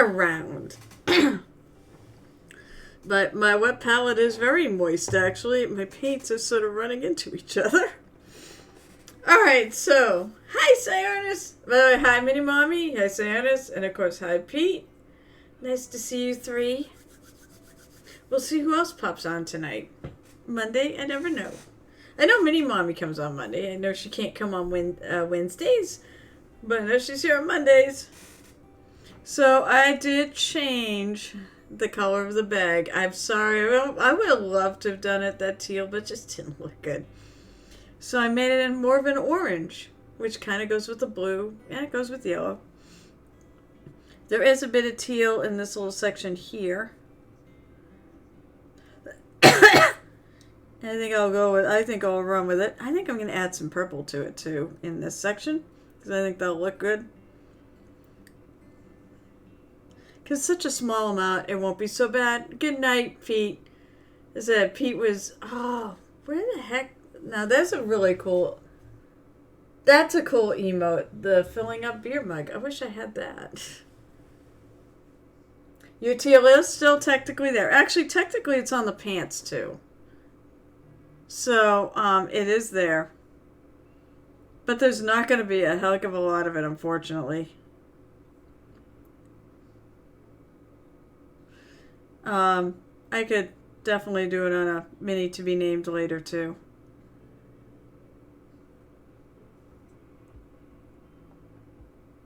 around. But my wet palette is very moist, actually. My paints are sort of running into each other. Alright, so, hi, Sionis. By the way, hi, Mini Mommy. Hi, Sionis. And, of course, hi, Pete. Nice to see you three. We'll see who else pops on tonight. Monday, I never know. I know Mini Mommy comes on Monday. I know she can't come on Wednesdays, but I know she's here on Mondays. So I did change the color of the bag. I'm sorry. I would have loved to have done it that teal, but it just didn't look good. So I made it in more of an orange, which kind of goes with the blue, and it goes with yellow. There is a bit of teal in this little section here. I think I'll run with it. I think I'm going to add some purple to it too in this section, because I think that'll look good. Because such a small amount, it won't be so bad. Good night, Pete. I said Pete was, where the heck? Now that's a really cool, that's a cool emote. The filling up beer mug. I wish I had that. Your teal is still technically there. Actually, technically it's on the pants too. So, it is there. But there's not going to be a heck of a lot of it, unfortunately. I could definitely do it on a mini to be named later, too.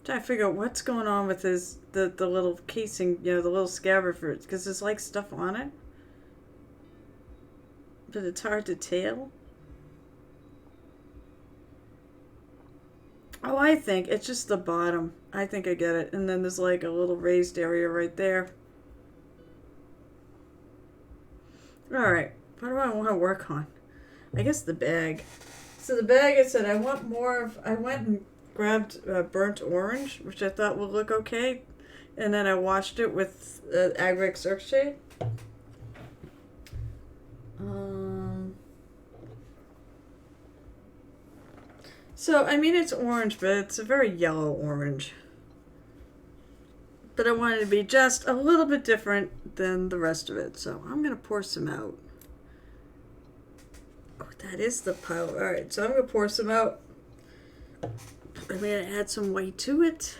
Trying to figure out what's going on with the little casing, the little scabbard for it, because there's like stuff on it. But it's hard to tell. Oh, I think it's just the bottom. I think I get it. And then there's like a little raised area right there. Alright, what do I want to work on? I guess the bag. So the bag, I said I want more of, I went and grabbed burnt orange, which I thought would look okay. And then I washed it with Agric Cirque Shade. So, I mean, it's orange, but it's a very yellow orange. But I wanted to be just a little bit different than the rest of it. So, I'm going to pour some out. Oh, that is the pile. Alright, so I'm going to pour some out. I'm going to add some white to it.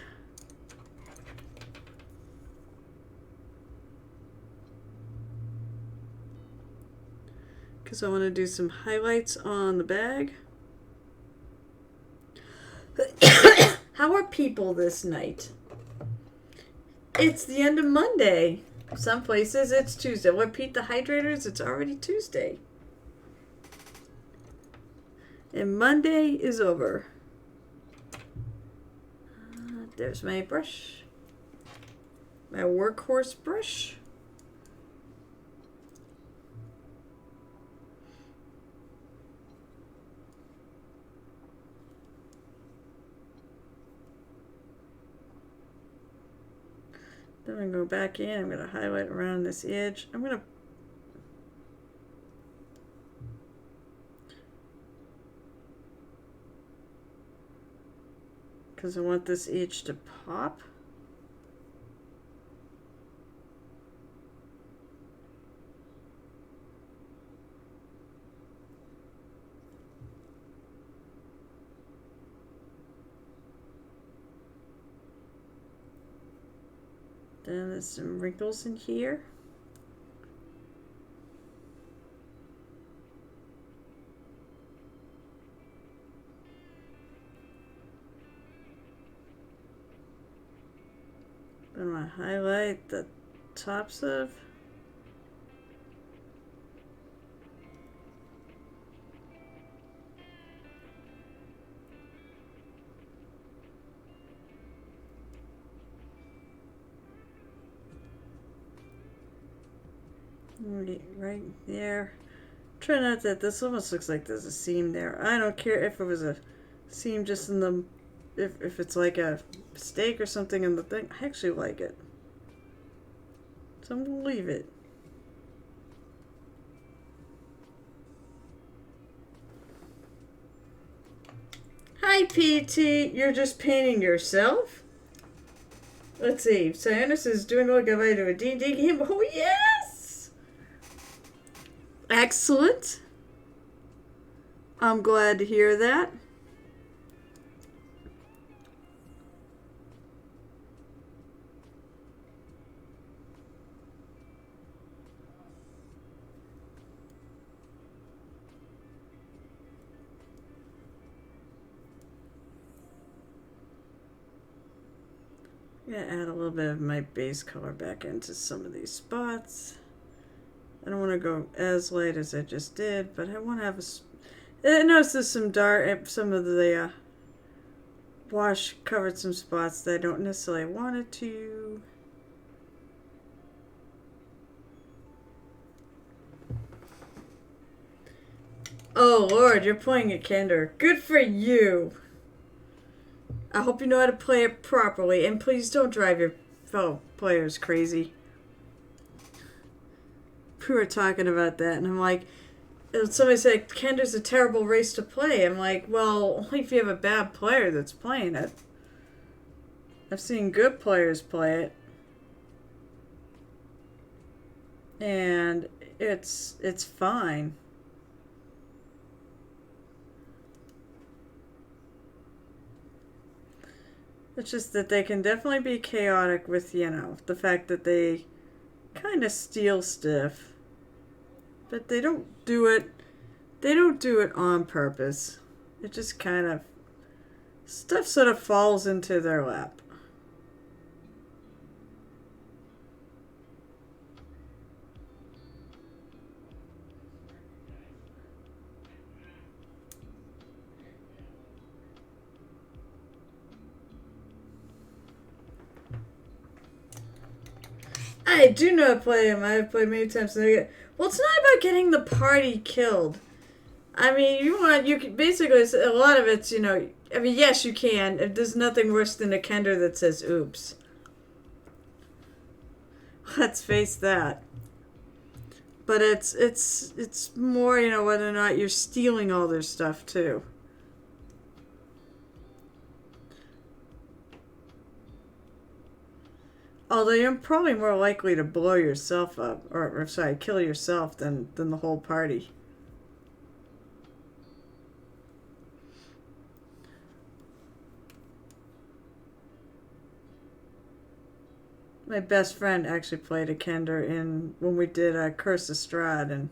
Because I want to do some highlights on the bag. How are people this night? It's the end of Monday. Some places it's Tuesday. What, Pete the Hydrators? It's already Tuesday. And Monday is over. There's my brush. My workhorse brush. Then I'm going to go back in. I'm going to highlight around this edge. I'm going to because I want this edge to pop. Then there's some wrinkles in here. I'm going to highlight the tops of. Right there. Try not that. This almost looks like there's a seam there. I don't care if it was a seam just in the, if it's like a mistake or something in the thing. I actually like it. So I'm going to leave it. Hi, PT. You're just painting yourself? Let's see. Cyanus is doing like a to a D&D game. Oh, yes! Excellent. I'm glad to hear that. I'm going to add a little bit of my base color back into some of these spots. I don't want to go as light as I just did, but I want to have I noticed there's some dark, some of the wash covered some spots that I don't necessarily want it to. Oh Lord, you're playing a Kender. Good for you. I hope you know how to play it properly, and please don't drive your fellow players crazy. We were talking about that, and I'm like, somebody said Kender's a terrible race to play. I'm like, well, only if you have a bad player that's playing it. I've seen good players play it, and it's fine. It's just that they can definitely be chaotic with, you know, the fact that they kind of steal stuff. But they don't do it on purpose. It just kind of, stuff sort of falls into their lap. I do know how to play him. I've played many times. Well, it's not about getting the party killed. I mean, you can basically, a lot of it's, you know, I mean, yes, you can. There's nothing worse than a Kender that says, oops. Let's face that. But it's more, you know, whether or not you're stealing all their stuff, too. Although you're probably more likely to blow yourself up, or sorry, kill yourself than the whole party. My best friend actually played a Kender when we did Curse of Strahd, and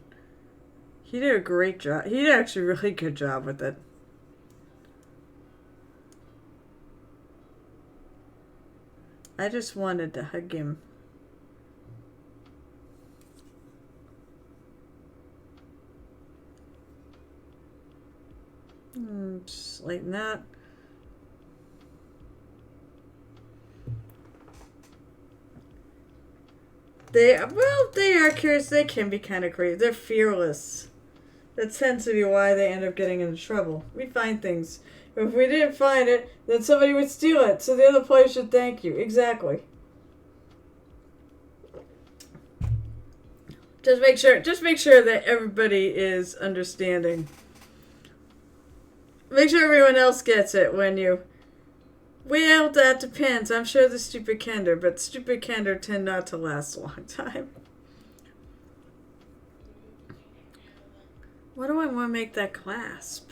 he did a great job. He did actually a really good job with it. I just wanted to hug him. Just lighten that. They are curious. They can be kind of crazy. They're fearless. That tends to be why they end up getting into trouble. We find things. If we didn't find it, then somebody would steal it. So the other player should thank you. Exactly. Just make sure that everybody is understanding. Make sure everyone else gets it when you. Well, that depends. I'm sure the stupid Kender, but stupid Kender tend not to last a long time. What do I want to make that clasp?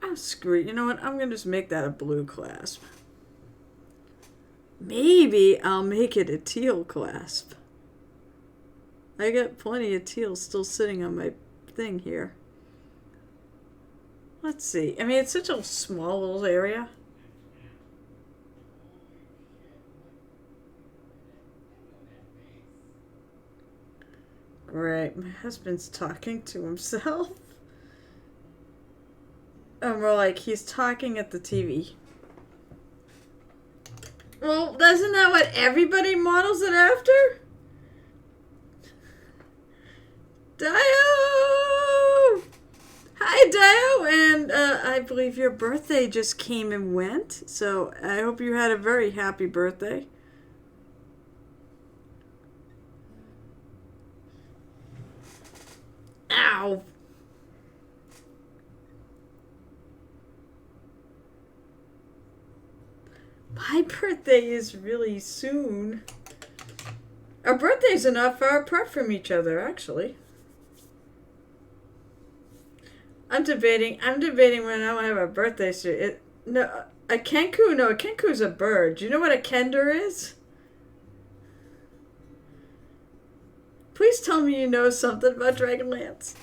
Oh, screw it. You know what? I'm going to just make that a blue clasp. Maybe I'll make it a teal clasp. I got plenty of teal still sitting on my thing here. Let's see. I mean, it's such a small little area. Right, my husband's talking to himself. And we're like, he's talking at the TV. Well, isn't that what everybody models it after? Dio! Hi, Dio! And I believe your birthday just came and went. So I hope you had a very happy birthday. Ow! My birthday is really soon. Our birthdays are not far apart from each other, actually. I'm debating when I want to have a birthday suit. A kenku? No, a kenku is a bird. Do you know what a kender is? Please tell me you know something about Dragonlance.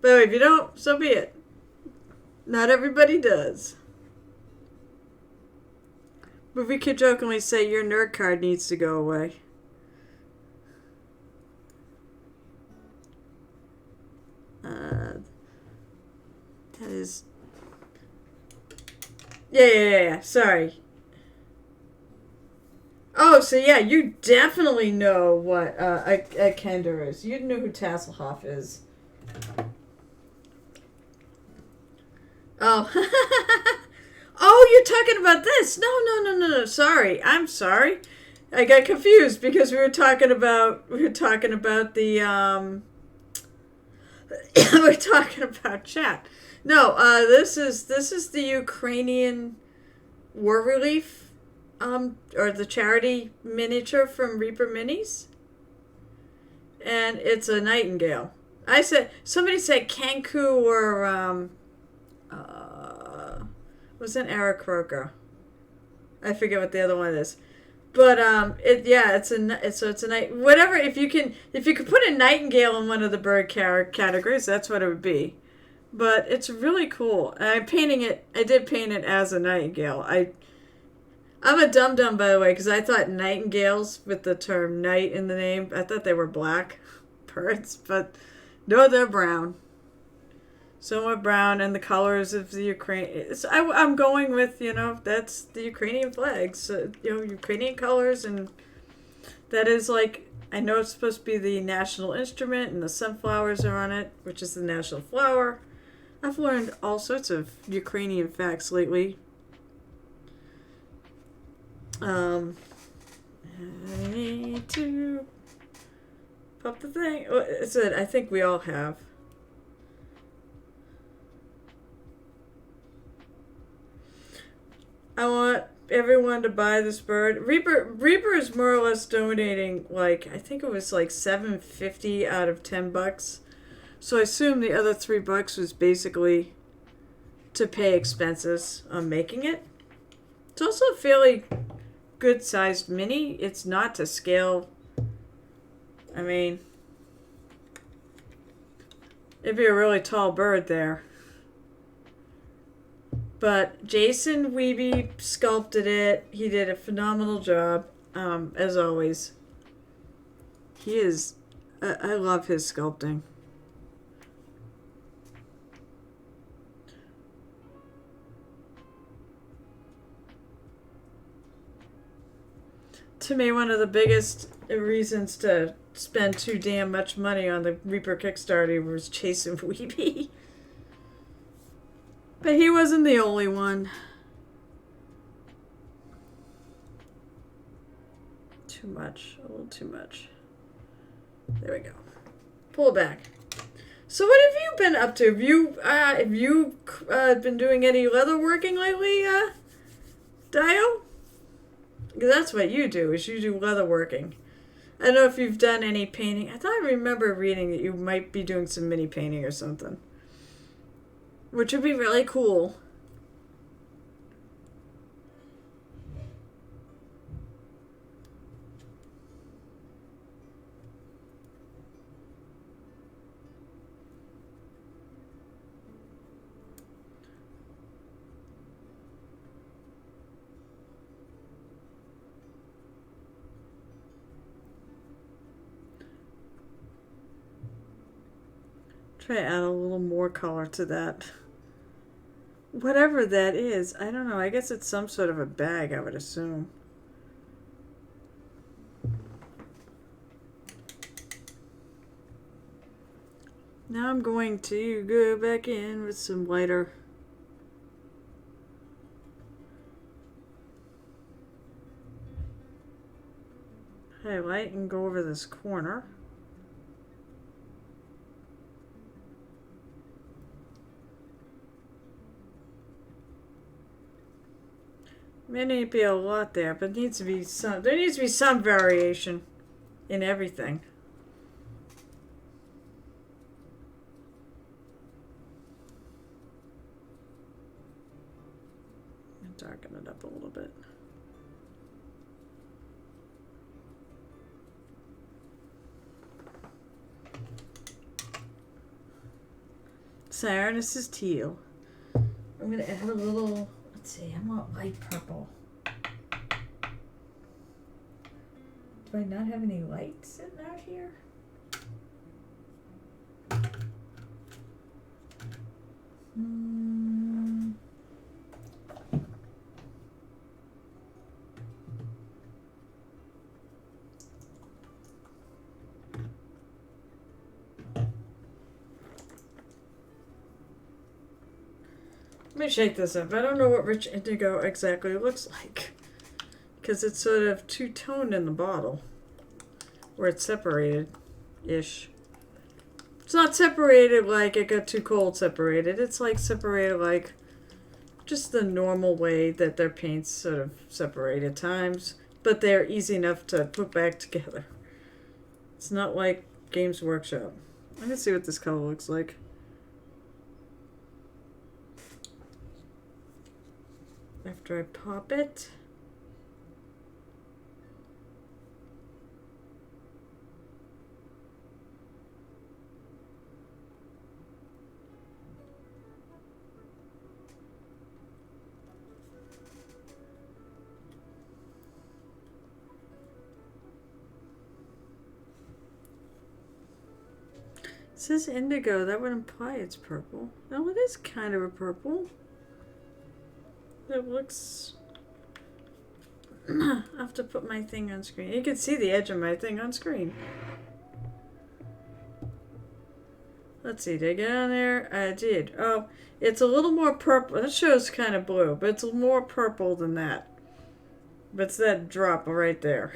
But if you don't, so be it. Not everybody does. But we could jokingly say your nerd card needs to go away. That is... Yeah. Sorry. Oh, so yeah, you definitely know what a Kender is. You know who Tasselhoff is. Oh. Oh, you're talking about this. No. Sorry. I'm sorry. I got confused because we were talking about the we're talking about chat. No, this is the Ukrainian War Relief or the charity miniature from Reaper Minis. And it's a nightingale. Somebody said Kanku or wasn't Aarakocra. I forget what the other one is. But it's a night. Whatever. If you could put a nightingale in one of the bird categories, that's what it would be. But it's really cool. And I did paint it as a nightingale. I'm a dum-dum, by the way, because I thought nightingales with the term night in the name, I thought they were black birds, but no, they're brown. Somewhat brown, and the colors of the Ukraine. I'm going with, that's the Ukrainian flags, Ukrainian colors, and that is like, I know it's supposed to be the national instrument, and the sunflowers are on it, which is the national flower. I've learned all sorts of Ukrainian facts lately. I need to pop the thing. I think we all have. I want everyone to buy this bird. Reaper is more or less donating, like, I think it was like $7.50 out of $10. So I assume the other $3 was basically to pay expenses on making it. It's also a fairly good sized mini. It's not to scale. I mean, it'd be a really tall bird there. But Jason Wiebe sculpted it. He did a phenomenal job, as always. He is... I love his sculpting. To me, one of the biggest reasons to spend too damn much money on the Reaper Kickstarter was Jason Wiebe. But he wasn't the only one. Too much. A little too much. There we go. Pull it back. So what have you been up to? Have you been doing any leatherworking lately, Dio? Because that's what you do, is you do leatherworking. I don't know if you've done any painting. I thought I remember reading that you might be doing some mini painting or something. Which would be really cool. Try to add a little more color to that. Whatever that is, I don't know. I guess it's some sort of a bag, I would assume. Now I'm going to go back in with some lighter. Highlight and go over this corner. May not be a lot there, but there needs to be some variation in everything. Darken it up a little bit. Cyanus is teal. I'm gonna add a little, let's see, I want light purple. Do I not have any light sitting out here? Let me shake this up. I don't know what rich indigo exactly looks like because it's sort of two-toned in the bottle where it's separated-ish. It's not separated like it got too cold separated. It's like separated like just the normal way that their paints sort of separate at times, but they're easy enough to put back together. It's not like Games Workshop. Let me see what this color looks like. After I pop it. It says indigo, that would imply it's purple. No, it is kind of a purple. It looks... I'll have to put my thing on screen. You can see the edge of my thing on screen. Let's see, did I get on there? I did. Oh, it's a little more purple. That shows kind of blue, but it's more purple than that. But it's that drop right there.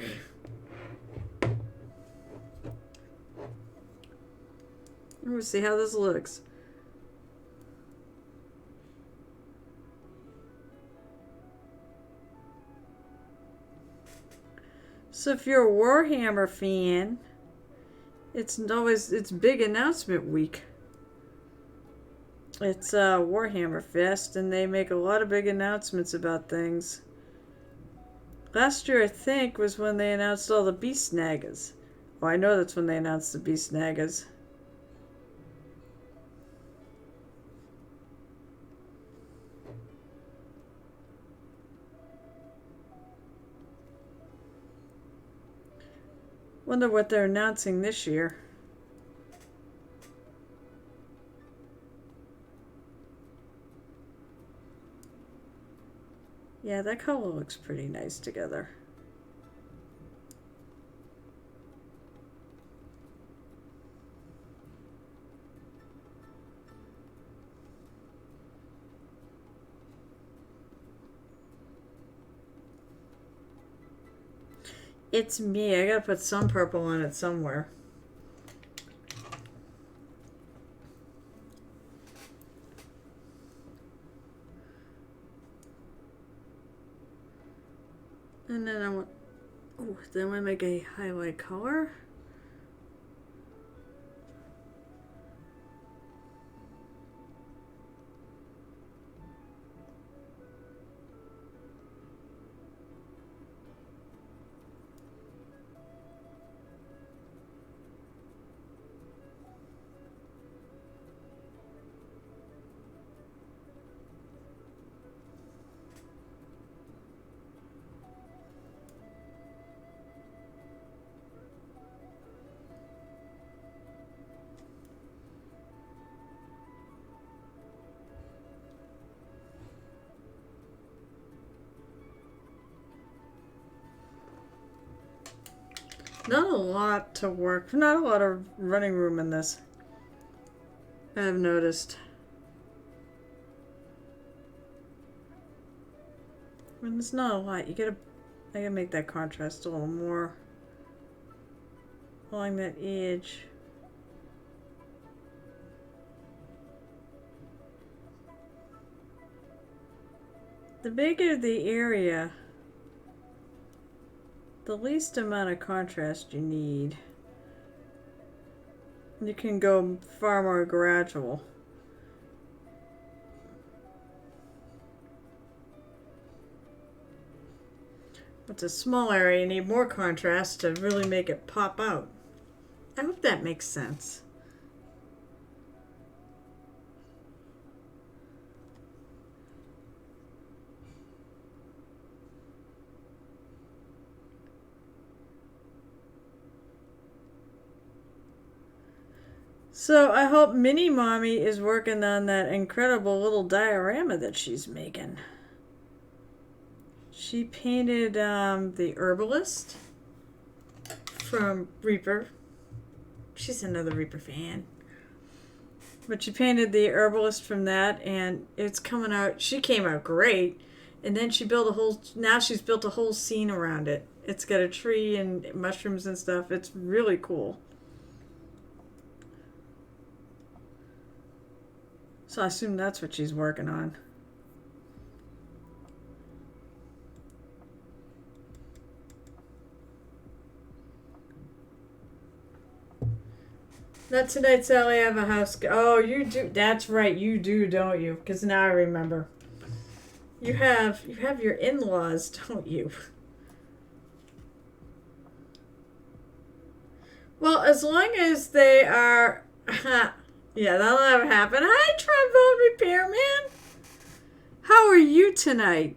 Let's see how this looks. So if you're a Warhammer fan, it's big announcement week. It's Warhammer Fest, and they make a lot of big announcements about things. Last year, I think, was when they announced all the Beast Snaggers. Oh, I know that's when they announced the Beast Snaggers. Wonder what they're announcing this year. Yeah, that color looks pretty nice together. It's me. I gotta put some purple on it somewhere. And then I want, oh, then I make a highlight color. Not a lot to work, not a lot of running room in this, I've noticed. When there's not a lot, I gotta make that contrast a little more along that edge. The bigger the area, the least amount of contrast you need. You can go far more gradual. It's a small area, you need more contrast to really make it pop out. I hope that makes sense. So I hope Mini Mommy is working on that incredible little diorama that she's making. She painted the Herbalist from Reaper. She's another Reaper fan. But she painted the Herbalist from that, and it's coming out. She came out great. And then she built a whole, now she's built a whole scene around it. It's got a tree and mushrooms and stuff. It's really cool. So I assume that's what she's working on. Not tonight, Sally. I have a house. Oh, you do. That's right. You do, don't you? Because now I remember. You have your in-laws, don't you? Well, as long as they are. Yeah, that'll never happen. Hi, trombone repairman. How are you tonight?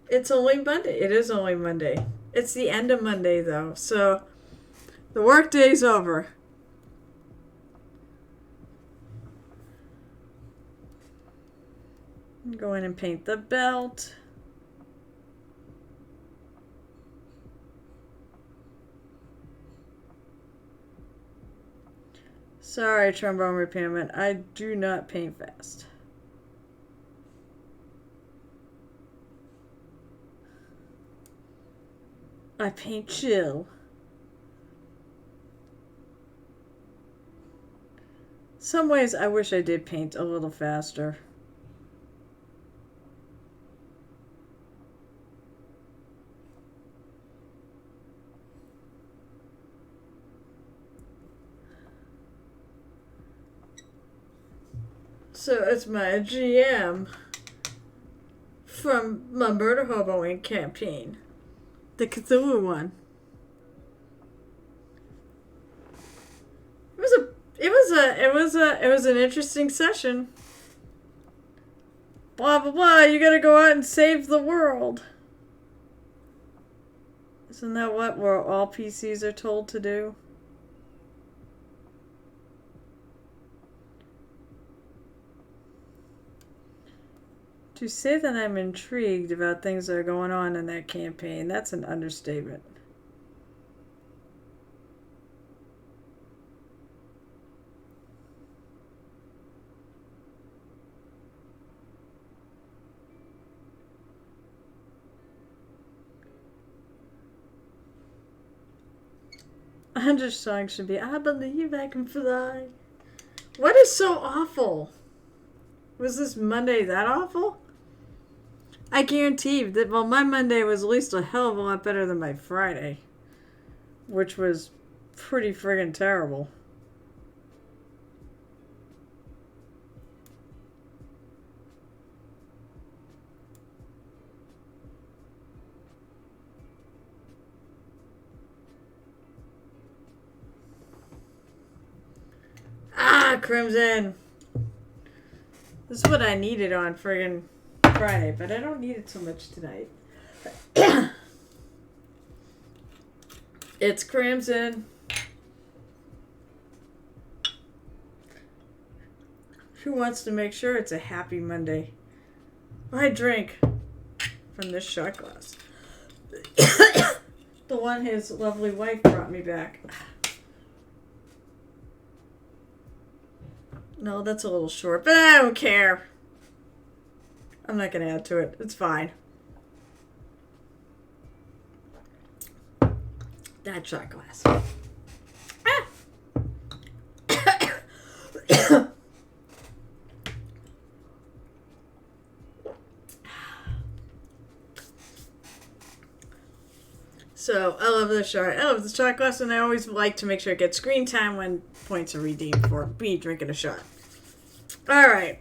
It's only Monday. It is only Monday. It's the end of Monday, though. So the work day's over. Go in and paint the belt. Sorry, trombone repairman. I do not paint fast. I paint chill. Some ways I wish I did paint a little faster. So it's my GM from my Murder Hoboing campaign, the Cthulhu one. It was an interesting session. Blah blah blah. You gotta go out and save the world. Isn't that what all PCs are told to do? To say that I'm intrigued about things that are going on in that campaign, that's an understatement. Under song should be, I believe I can fly. What is so awful? Was this Monday that awful? I guarantee that, well, my Monday was at least a hell of a lot better than my Friday, which was pretty friggin' terrible. Ah, Crimson! This is what I needed on friggin' Friday, but I don't need it so much tonight. It's Crimson. Who wants to make sure it's a happy Monday? I drink from this shot glass. The one his lovely wife brought me back. No, that's a little short, but I don't care. I'm not going to add to it. It's fine. That shot glass. Ah! So I love the shot. I love the shot glass, and I always like to make sure I get screen time when points are redeemed for me drinking a shot. All right.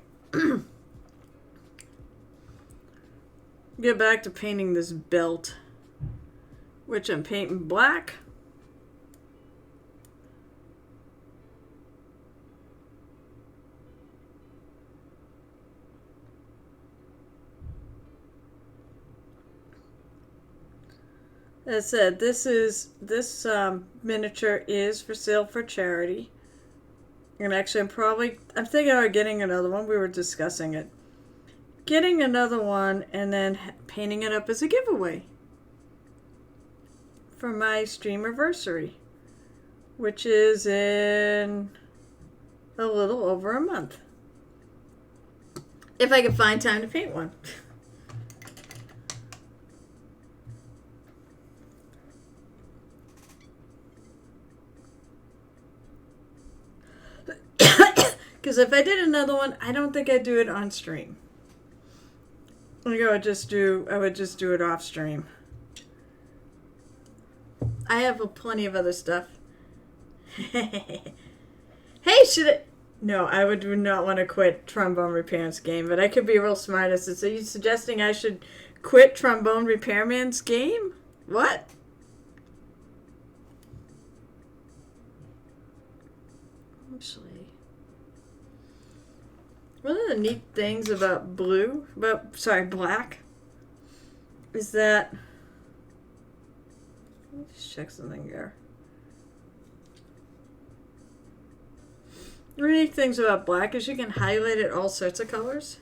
Get back to painting this belt, which I'm painting black. As I said, this miniature is for sale for charity. And actually, I'm thinking about getting another one. We were discussing it. Getting another one and then painting it up as a giveaway for my streamiversary, which is in a little over a month. If I can find time to paint one. Because if I did another one, I don't think I'd do it on stream. I would just do it off stream. I have plenty of other stuff. Hey, should I? No, I would not want to quit Trombone Repairman's game, but I could be real smart. So you suggesting I should quit Trombone Repairman's game? What? Actually, one of the neat things about black, is that, let me just check something here. The neat things about black is you can highlight it all sorts of colors.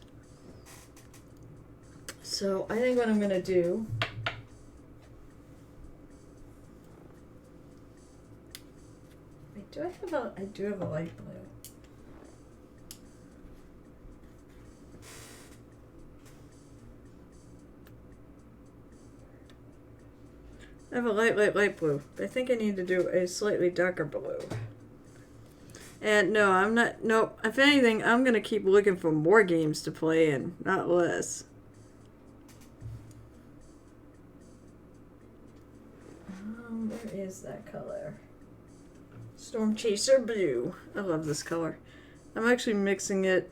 So I think what I'm gonna do, I do have a light blue. I have a light blue. But I think I need to do a slightly darker blue. And no, I'm not. Nope. If anything, I'm going to keep looking for more games to play in, not less. Where is that color? Storm Chaser Blue. I love this color. I'm actually mixing it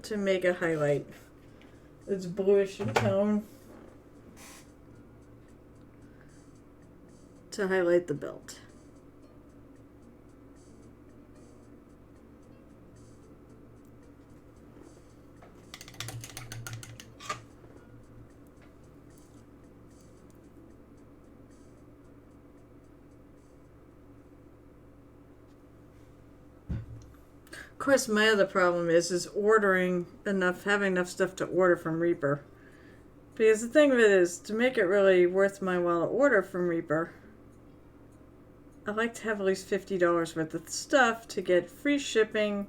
to make a highlight. It's bluish in tone. To highlight the belt. Of course, my other problem is having enough stuff to order from Reaper. Because the thing of it is, to make it really worth my while to order from Reaper, I like to have at least $50 worth of stuff to get free shipping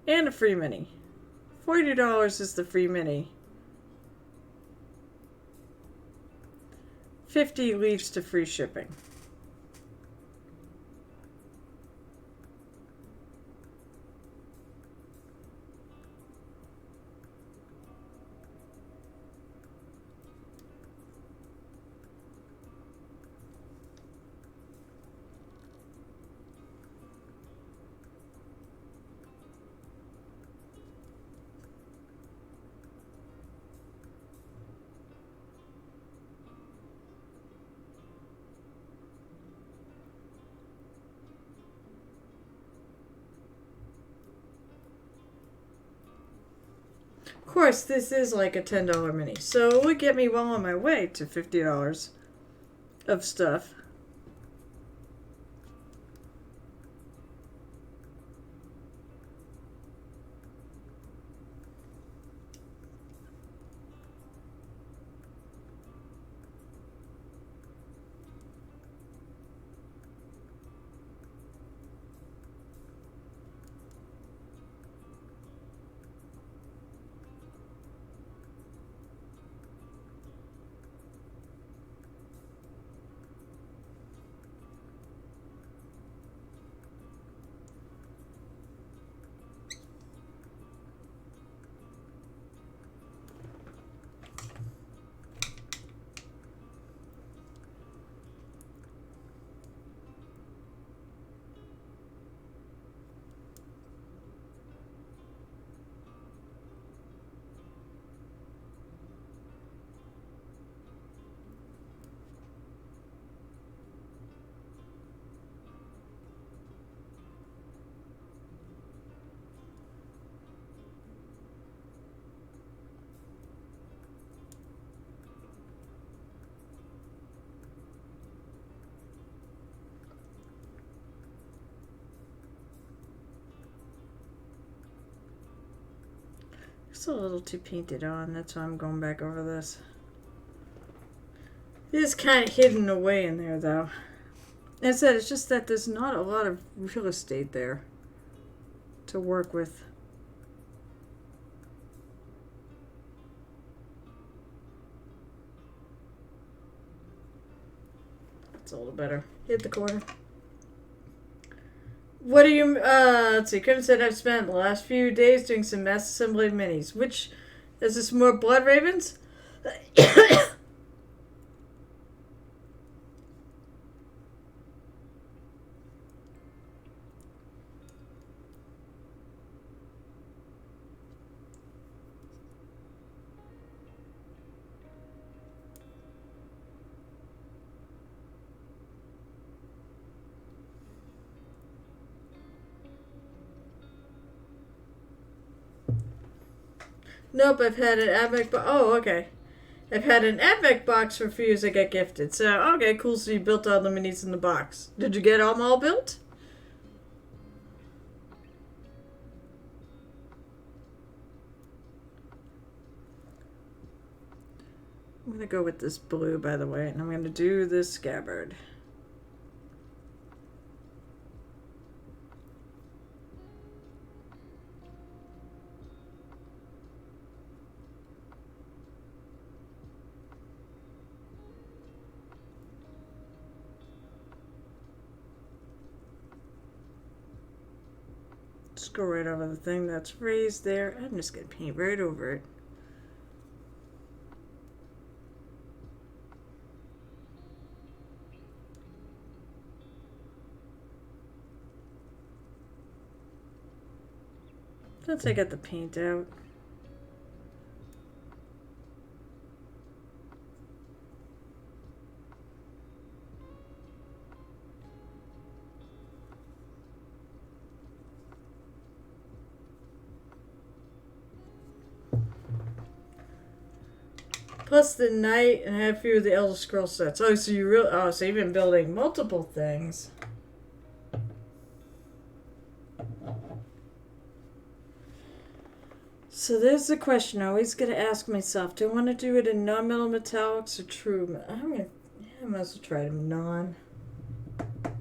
and a free mini. $40 is the free mini. $50 leads to free shipping. Of course, this is like a $10 mini, so it would get me well on my way to $50 of stuff. It's a little too painted on. That's why I'm going back over this. It is kind of hidden away in there, though. As I said, it's just that there's not a lot of real estate there to work with. It's a little better. Hit the corner. What do you, let's see, Kim said I've spent the last few days doing some mass assembly of minis. Which, is this more Blood Ravens? Nope, I've had an epic okay. I've had an epic box for Fuse I got gifted. So, okay, cool. So you built all the minis in the box. Did you get them all built? I'm going to go with this blue, by the way, and I'm going to do this scabbard. Just go right over the thing that's raised there. I'm just going to paint right over it. Once I get the paint out. Plus the Knight and have a few of the Elder Scrolls sets. Oh, so so you've been building multiple things. So there's the question I always got to ask myself. Do I want to do it in non-metal metallics or true? I might as well try it in non. Alright,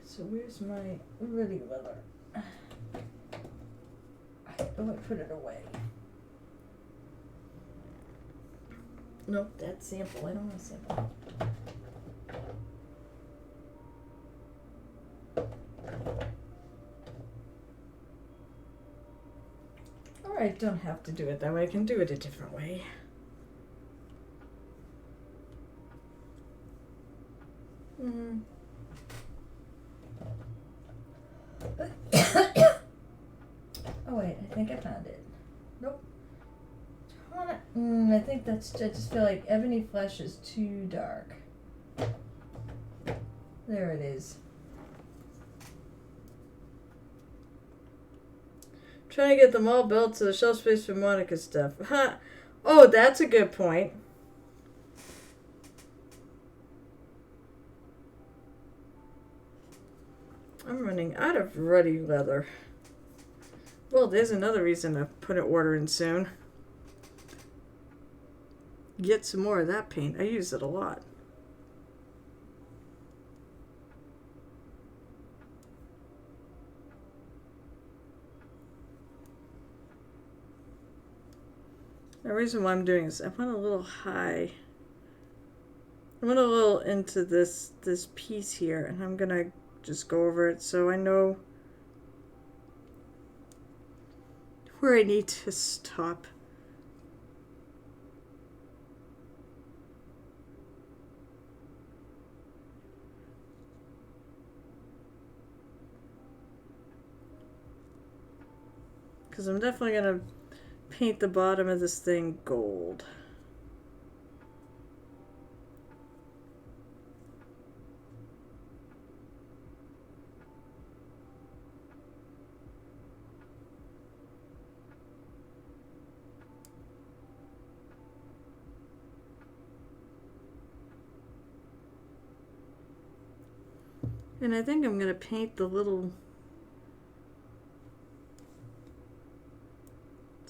so where's my ready leather? Oh, I put it away. Nope, that's sample. I don't want to sample. I don't have to do it that way. I can do it a different way. Oh wait, I think I found it. Nope. I think I just feel like Ebony Flesh is too dark. There it is. Trying to get them all built so the shelf space for Monica's stuff. Huh. Oh, that's a good point. I'm running out of ruddy leather. Well, there's another reason to put an order in soon. Get some more of that paint. I use it a lot. The reason why I'm doing this, I went a little high. I went a little into this piece here, and I'm gonna just go over it so I know where I need to stop. Because I'm definitely gonna paint the bottom of this thing gold. And I think I'm going to paint the little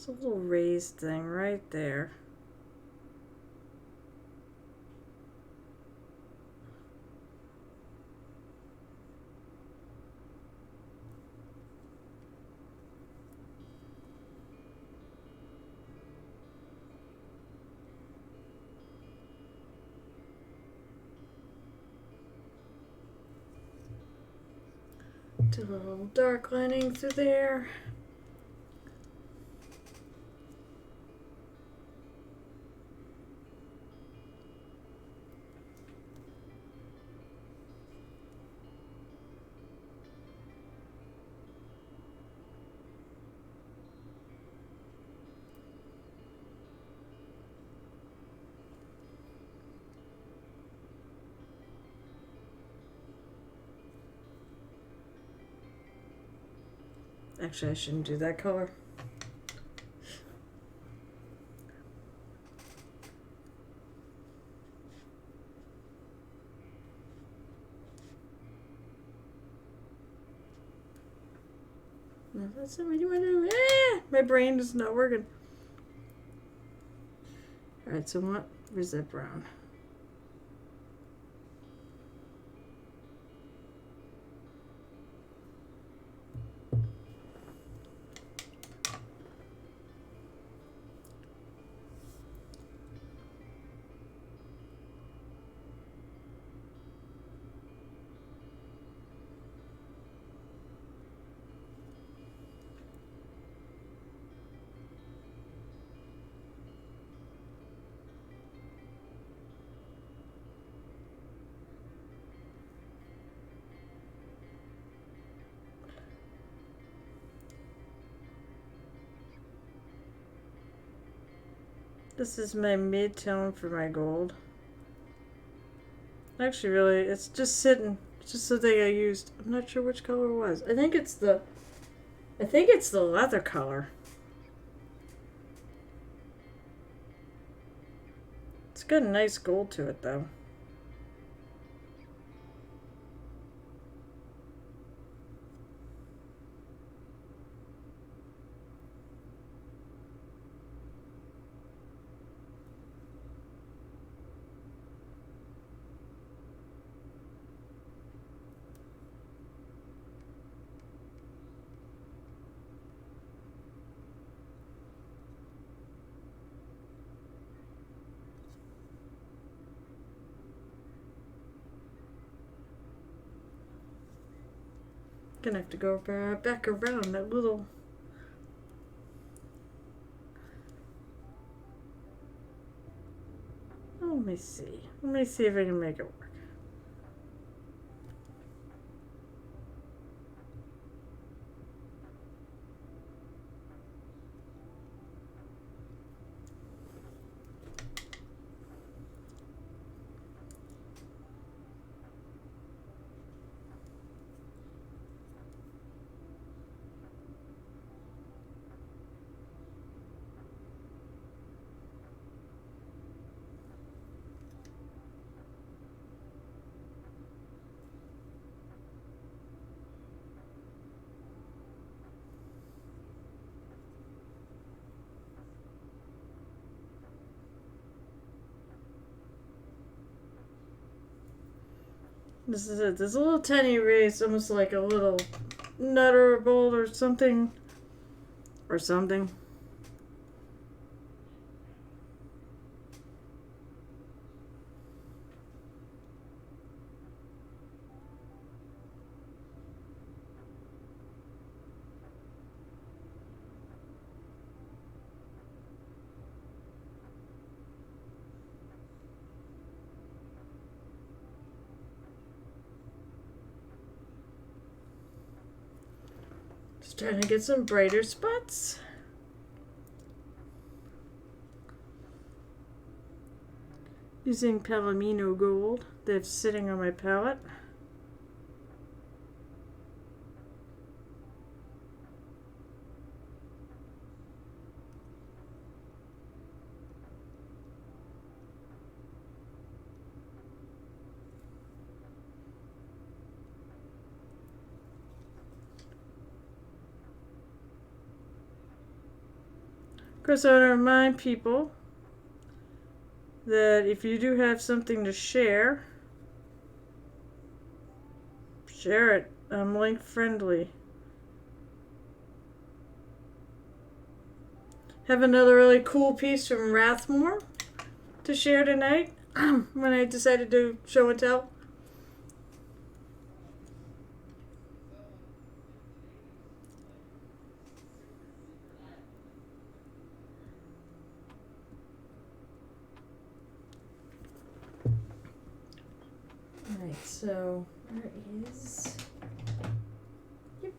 There's a little raised thing right there. Do a little dark lining through there. Actually, I shouldn't do that color. No, that's not what you want to do. My brain is not working. Alright, so what? Where's that brown? This is my mid-tone for my gold. Actually, really, it's just sitting. It's just the thing I used. I'm not sure which color it was. I think it's the leather color. It's got a nice gold to it, though. Gonna have to go back around that little. Oh, let me see. Let me see if I can make it work. This is it. There's a little tiny raise, almost like a little nut or a bolt or something. Or something. Just trying to get some brighter spots. Using Palomino Gold that's sitting on my palette. course, I want to remind people that if you do have something to share, share it. I'm link friendly. Have another really cool piece from Rathmore to share tonight when I decided to show and tell. Alright, so there is. Yep.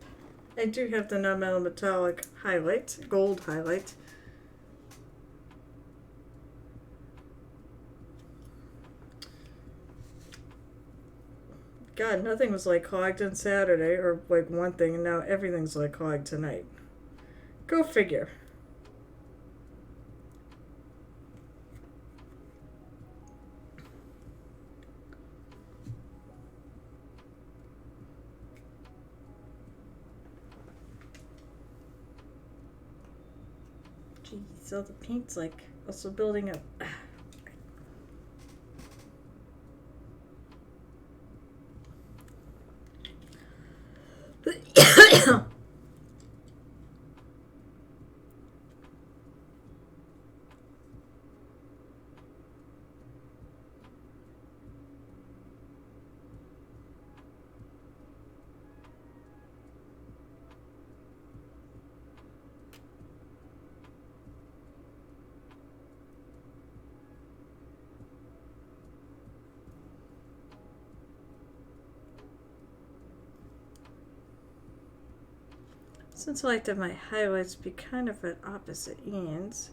I do have the non-metal metallic highlight, gold highlight. God, nothing was like clogged on Saturday, or like one thing, and now everything's like clogged tonight. Go figure. Jeez, all the paint's like also building up. Since I like to have my highlights be kind of at opposite ends.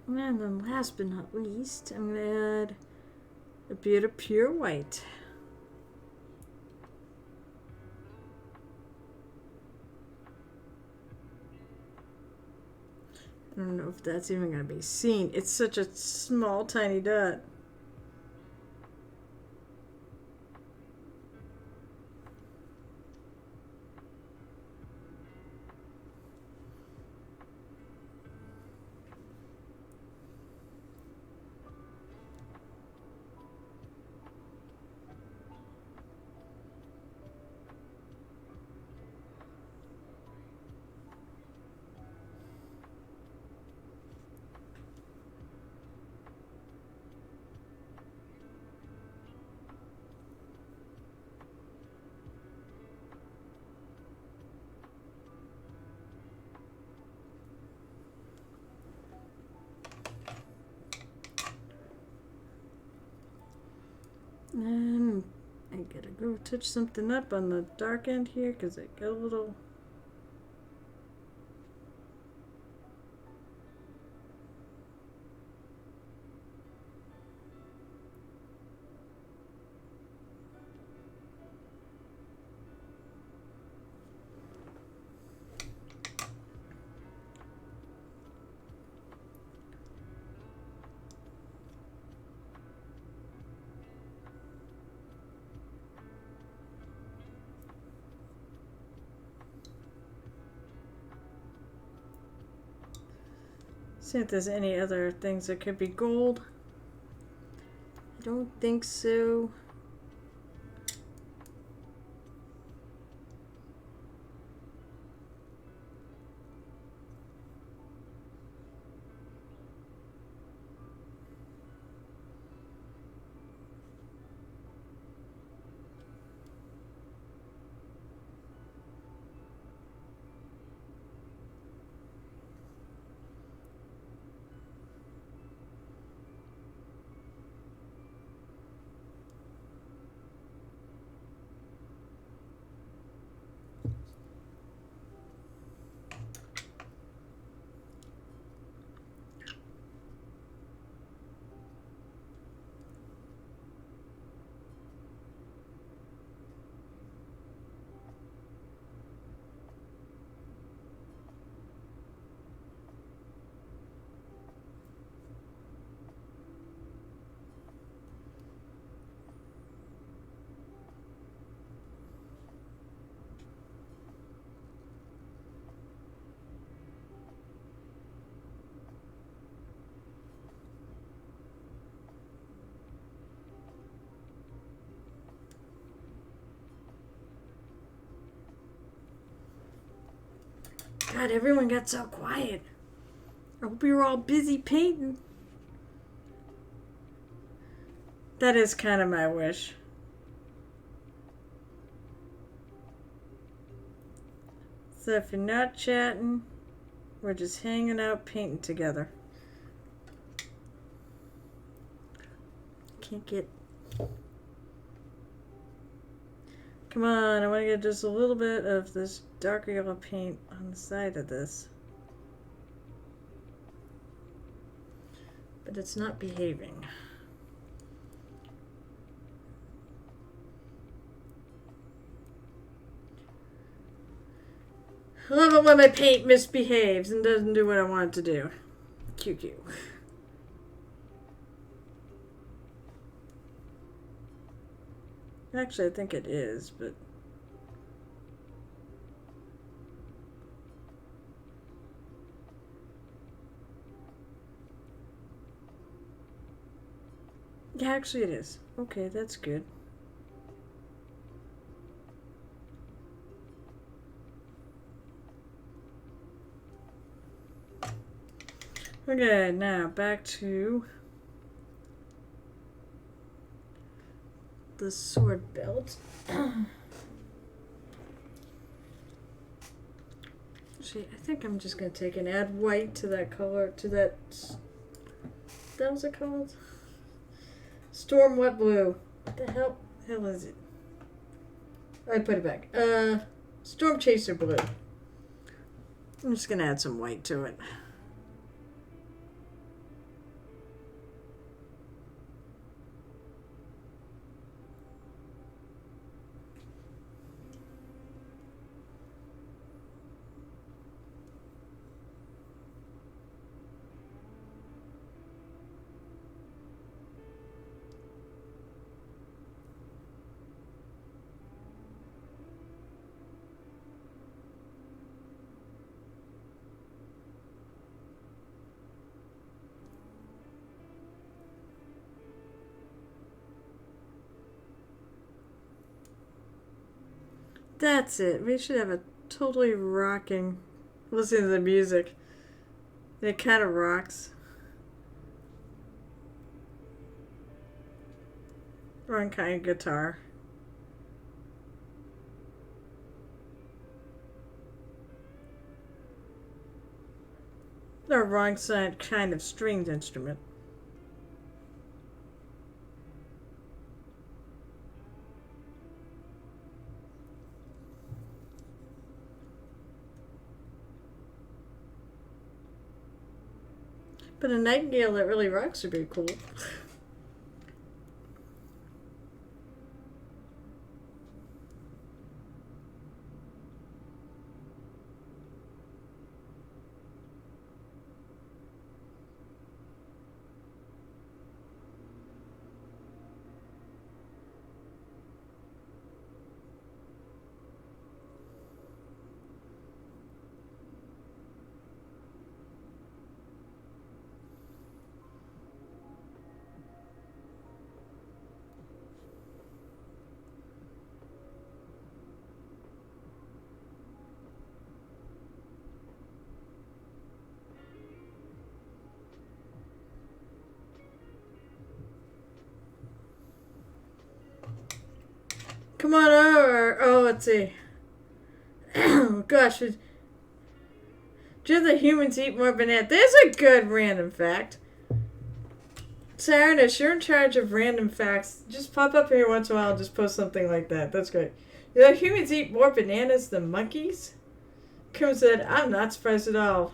And then last but not least, I'm going to add a bit of pure white. I don't know if that's even going to be seen. It's such a small, tiny dot. And I gotta go touch something up on the dark end here because it got a little. See if there's any other things that could be gold. I don't think so. God, everyone got so quiet. I hope you're all busy painting. That is kind of my wish. So if you're not chatting, we're just hanging out painting together. Can't get... Come on, I want to get just a little bit of this darker yellow paint on the side of this. But it's not behaving. I love it when my paint misbehaves and doesn't do what I want it to do. QQ. Actually, I think it is, but... Yeah, actually it is. Okay, that's good. Okay, now back to the sword belt. Actually, I think I'm just going to take and add white to that color, to that... That was it called? Storm Wet Blue. What the hell is it? I put it back. Storm Chaser Blue. I'm just going to add some white to it. That's it. We should have a totally rocking... Listen to the music. It kind of rocks. Wrong kind of guitar. Or wrong side kind of stringed instrument. But a nightingale that really rocks would be cool. Come on over. Oh, let's see. Oh, gosh. Do the humans eat more bananas? There's a good random fact. Sarah, you're in charge of random facts. Just pop up here once in a while and just post something like that. That's great. Do the humans eat more bananas than monkeys? Kim said, I'm not surprised at all.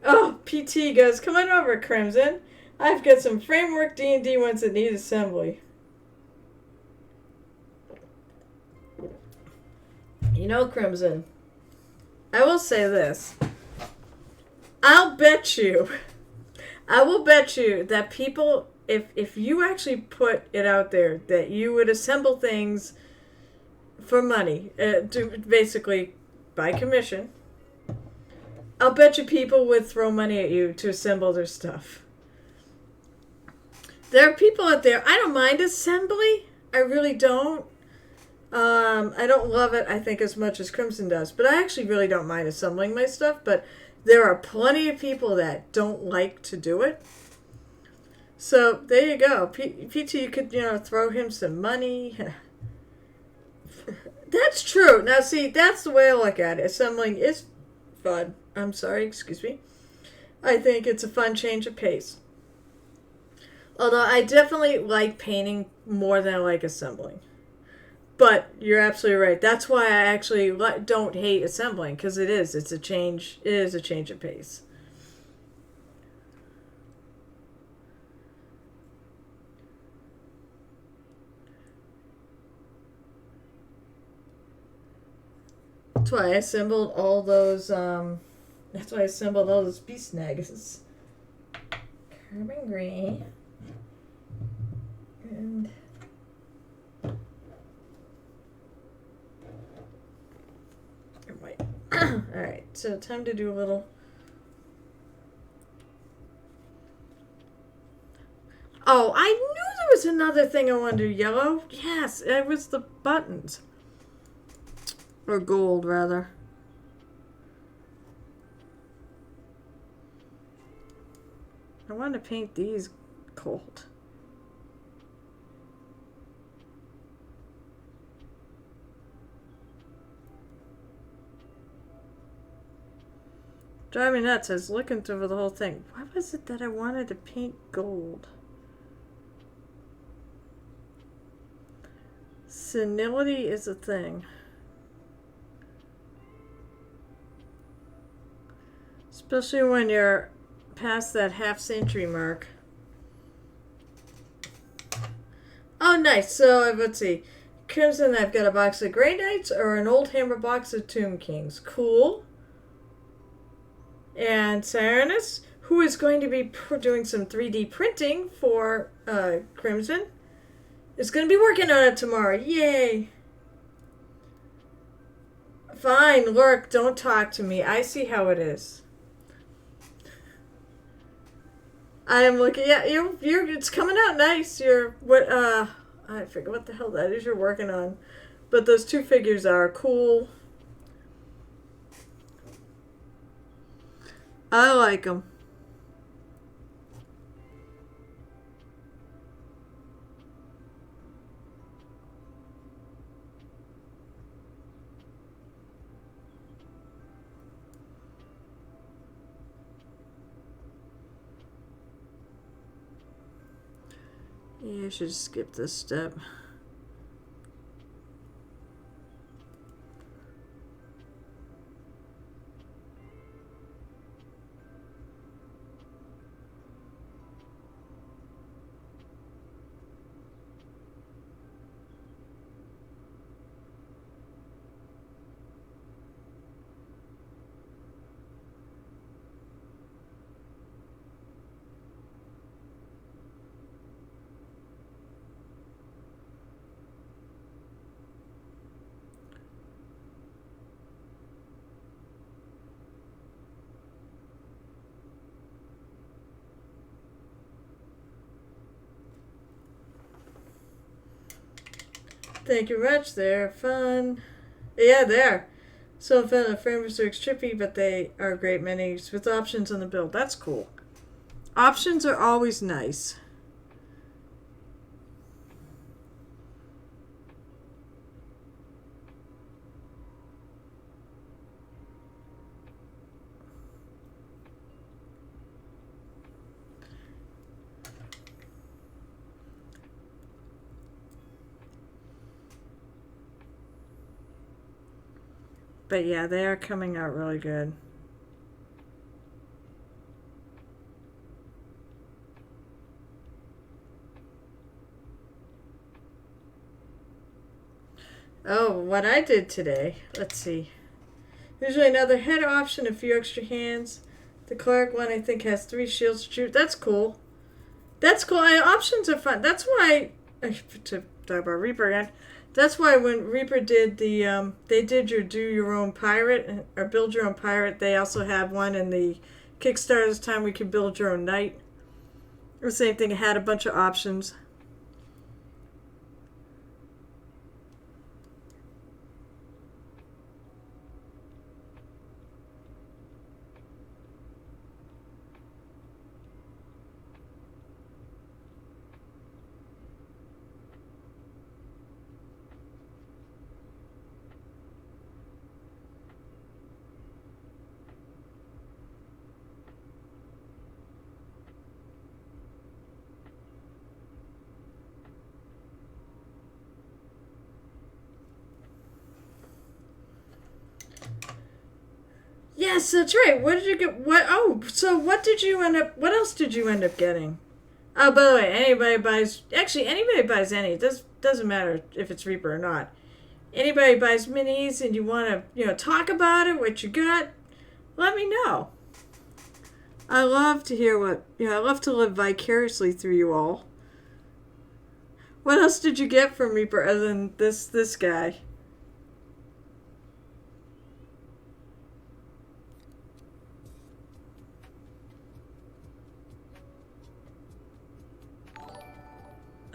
Oh, PT goes, come on over, Crimson. I've got some framework D&D ones that need assembly. You know, Crimson, I will say this. I will bet you that people, if you actually put it out there that you would assemble things for money, to basically by commission, I'll bet you people would throw money at you to assemble their stuff. There are people out there, I don't mind assembly. I really don't. I don't love it, I think, as much as Crimson does. But I actually really don't mind assembling my stuff. But there are plenty of people that don't like to do it. So there you go. Pt, you could, throw him some money. That's true. Now, see, that's the way I look at it. Assembling is fun. I'm sorry, excuse me. I think it's a fun change of pace. Although I definitely like painting more than I like assembling. But you're absolutely right. That's why I actually don't hate assembling, because it is. It's a change. It is a change of pace. That's why I assembled all those. That's why I assembled all those beast snags. Carbon gray. And white. Alright, so time to do a little. Oh, I knew there was another thing I wanted to do. Yellow? Yes, it was the buttons. Or gold, rather. I want to paint these gold. Drive me nuts. I was looking through the whole thing. What was it that I wanted to paint gold? Senility is a thing. Especially when you're past that half-century mark. Oh, nice. So, let's see. Crimson, I've got a box of Grey Knights or an Old Hammer box of Tomb Kings. Cool. And Cyrus, who is going to be doing some 3D printing for Crimson, is going to be working on it tomorrow. Yay! Fine, Lurk, don't talk to me. I see how it is. I am looking. Yeah, you're. It's coming out nice. I forget what the hell that is you're working on, but those two figures are cool. I like them. Yeah, I should skip this step. Thank you very much. They're fun. Yeah, they're so fun. The frames are trippy, but they are great minis with options on the build. That's cool. Options are always nice. But yeah, they are coming out really good. Oh, what I did today. Let's see. Usually another head option, a few extra hands. The cleric one I think has 3 shields to shoot. That's cool. That's cool. Options are fun. That's why to talk about Reaper again. That's why when Reaper did the, they did your do your own pirate or build your own pirate. They also have one in the Kickstarter this time. We could build your own knight. The same thing. It had a bunch of options. Yes, that's right. What did you get? What? Oh, so what did you end up? What else did you end up getting? Oh, by the way, anybody buys. Actually, anybody buys any. It doesn't matter if it's Reaper or not. Anybody buys minis and you want to, talk about it, what you got, let me know. I love to hear I love to live vicariously through you all. What else did you get from Reaper other than this guy?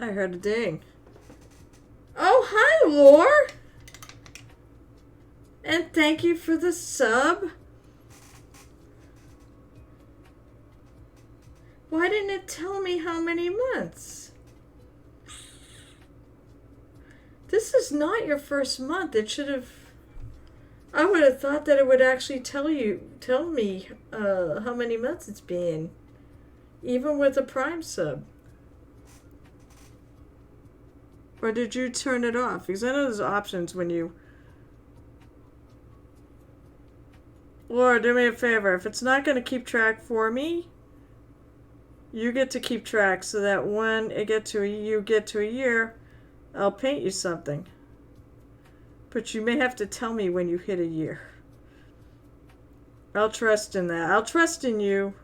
I heard a ding. Oh, hi, Lore! And thank you for the sub. Why didn't it tell me how many months? This is not your first month. It should have... I would have thought that it would actually tell me how many months it's been. Even with a Prime sub. Or did you turn it off? Because I know there's options when you... Laura, do me a favor. If it's not going to keep track for me, you get to keep track so that when you get to a year, I'll paint you something. But you may have to tell me when you hit a year. I'll trust in that. I'll trust in you.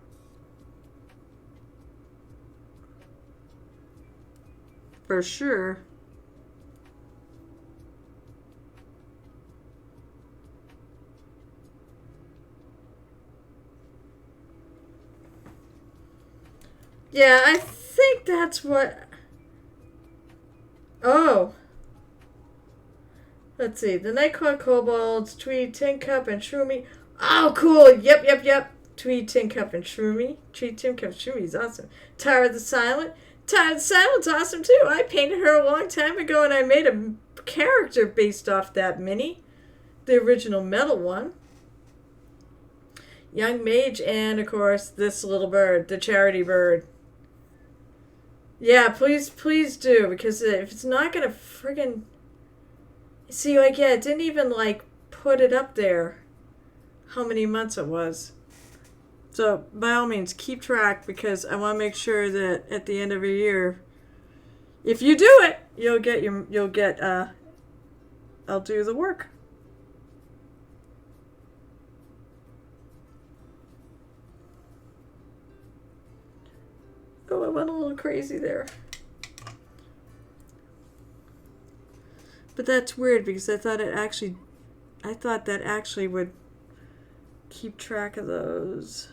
For sure. Yeah, I think that's what... Oh. Let's see. The Nightclub Kobolds, Tweed, Tin Cup, and Shroomy. Oh, cool. Yep. Tweed, Tin Cup, and Shroomy. Tweed, Tin Cup, Shroomy is awesome. Tara the Silent. Tara the Silent's awesome, too. I painted her a long time ago, and I made a character based off that mini. The original metal one. Young Mage, and, of course, this little bird. The charity bird. Yeah, please do, because if it's not gonna friggin... See, it didn't even, put it up there, how many months it was. So, by all means, keep track, because I want to make sure that at the end of a year, if you do it, I'll do the work. Oh, I went a little crazy there. But that's weird because I thought that actually would keep track of those.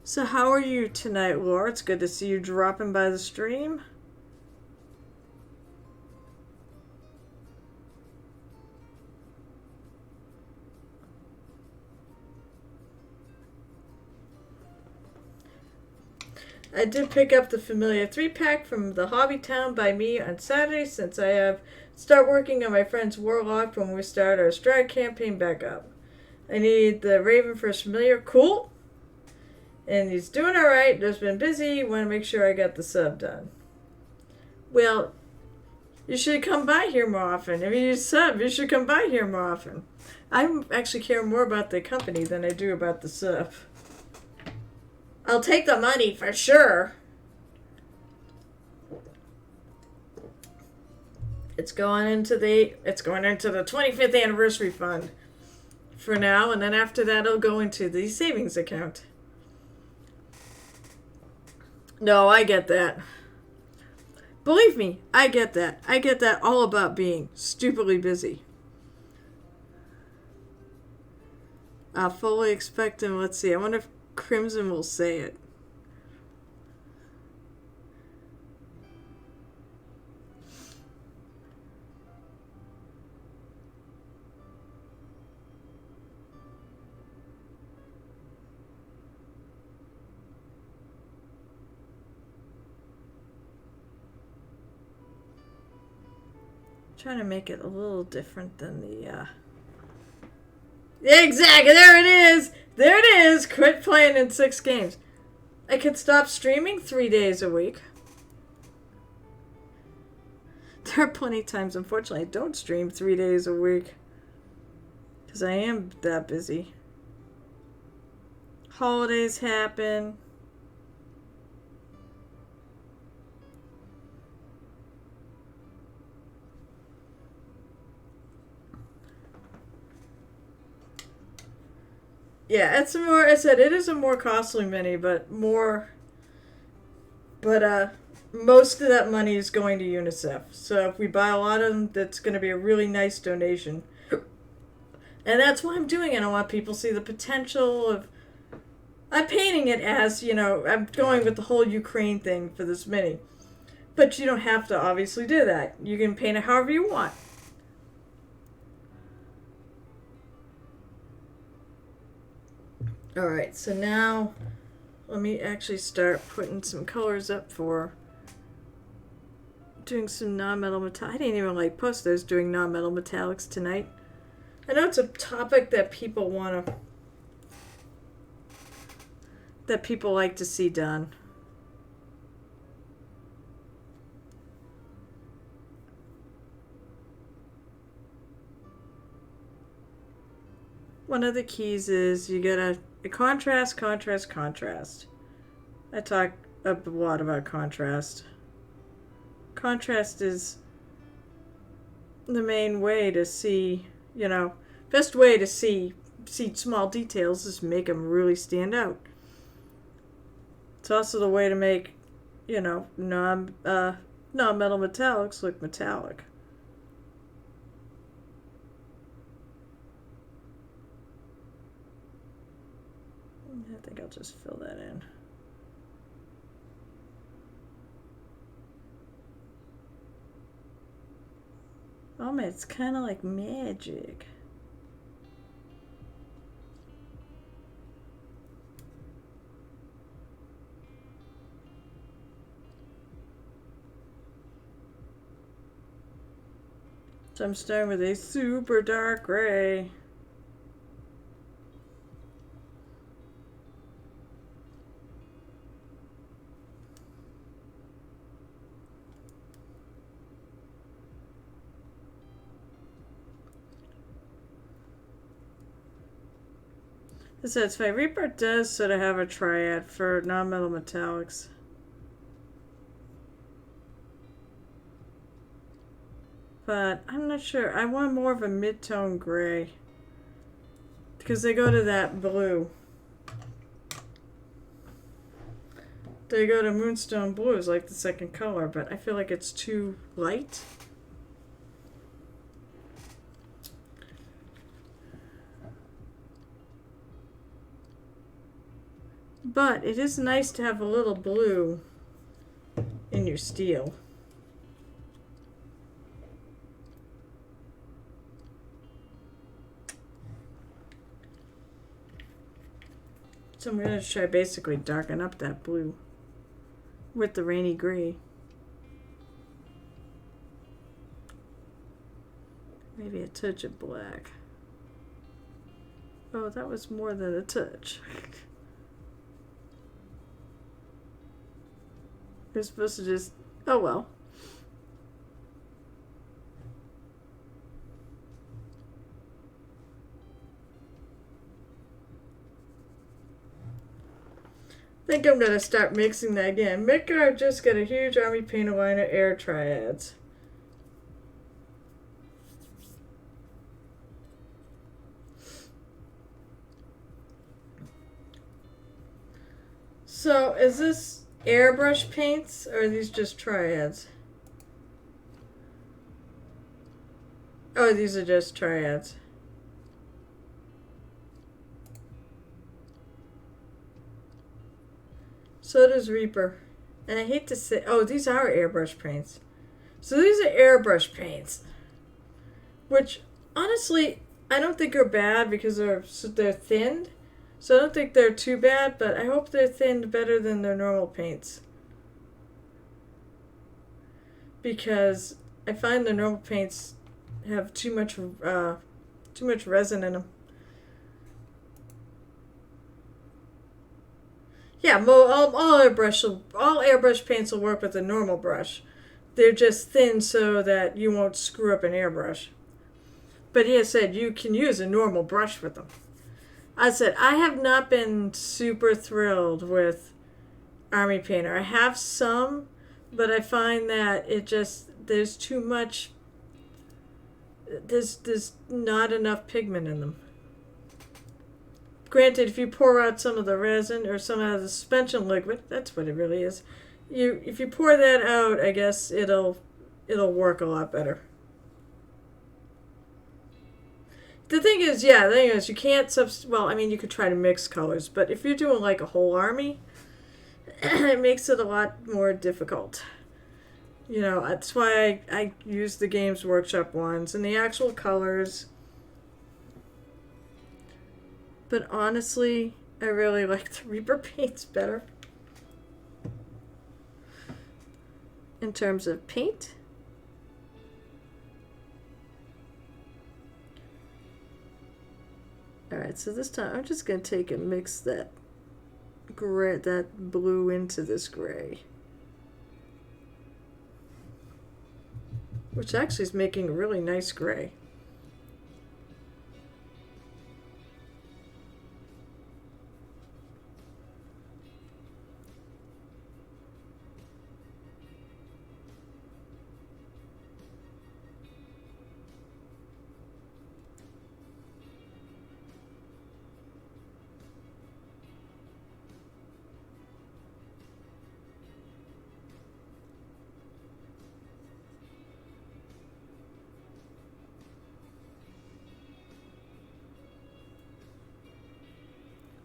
So how are you tonight, Laura? It's good to see you dropping by the stream. I did pick up the Familiar 3-pack from the Hobby Town by me on Saturday, since I have start working on my friend's Warlock when we start our Stride campaign back up. I need the Raven First Familiar. Cool. And he's doing alright, just been busy, want to make sure I got the sub done. Well, you should come by here more often. If you sub, you should come by here more often. I actually care more about the company than I do about the sub. I'll take the money for sure. It's going into the 25th anniversary fund for now, and then after that it'll go into the savings account. No, I get that. Believe me, I get that. I get that all about being stupidly busy. I fully expect him. Let's see. I wonder if Crimson will say it. Trying to make it a little different than the Exactly. There it is. There it is. Quit playing in 6 games. I could stop streaming 3 days a week. There are plenty of times, unfortunately, I don't stream 3 days a week. Because I am that busy. Holidays happen. Yeah, it's a more, I said, it is a more costly mini, but most of that money is going to UNICEF. So if we buy a lot of them, that's going to be a really nice donation. And that's why I'm doing it. I want people to see the potential of, I'm painting it as, I'm going with the whole Ukraine thing for this mini. But you don't have to obviously do that. You can paint it however you want. Alright, so now let me actually start putting some colors up for doing some non-metal metallic. I didn't even post those doing non-metal metallics tonight. I know it's a topic that people that people like to see done. One of the keys is you gotta contrast. I talk a lot about contrast. Contrast is the main way to see, best way to see small details is make them really stand out. It's also the way to make, non-metal metallics look metallic. I think I'll just fill that in. Oh man, it's kind of like magic. So I'm starting with a super dark gray. So it's funny. Reaper does sort of have a triad for non-metal metallics. But I'm not sure. I want more of a mid-tone gray. Because they go to that blue. They go to Moonstone Blue as like the second color, but I feel like it's too light. But it is nice to have a little blue in your steel. So I'm going to try basically darken up that blue with the rainy gray. Maybe a touch of black. Oh, that was more than a touch. You're supposed to just... Oh well. I think I'm going to start mixing that again. Midgard just got a huge Army Paint Liner Air Triads. So, is this airbrush paints or are these just triads? Oh, these are just triads. So does Reaper. And I hate to say... Oh, these are airbrush paints. So these are airbrush paints. Which, honestly, I don't think are bad because they're thinned. So I don't think they're too bad, but I hope they're thinned better than their normal paints. Because I find the normal paints have too much resin in them. Yeah, all airbrush paints will work with a normal brush. They're just thin so that you won't screw up an airbrush. But he has said you can use a normal brush with them. I said I have not been super thrilled with Army Painter. I have some, but I find that there's too much. There's not enough pigment in them. Granted, if you pour out some of the resin or some of the suspension liquid, that's what it really is. If you pour that out, I guess it'll work a lot better. The thing is you can't well, I mean, you could try to mix colors, but if you're doing like a whole army, it makes it a lot more difficult. You know, that's why I use the Games Workshop ones and the actual colors. But honestly, I really like the Reaper paints better. In terms of paint. Alright, so this time I'm just going to take and mix that blue into this gray. Which actually is making a really nice gray.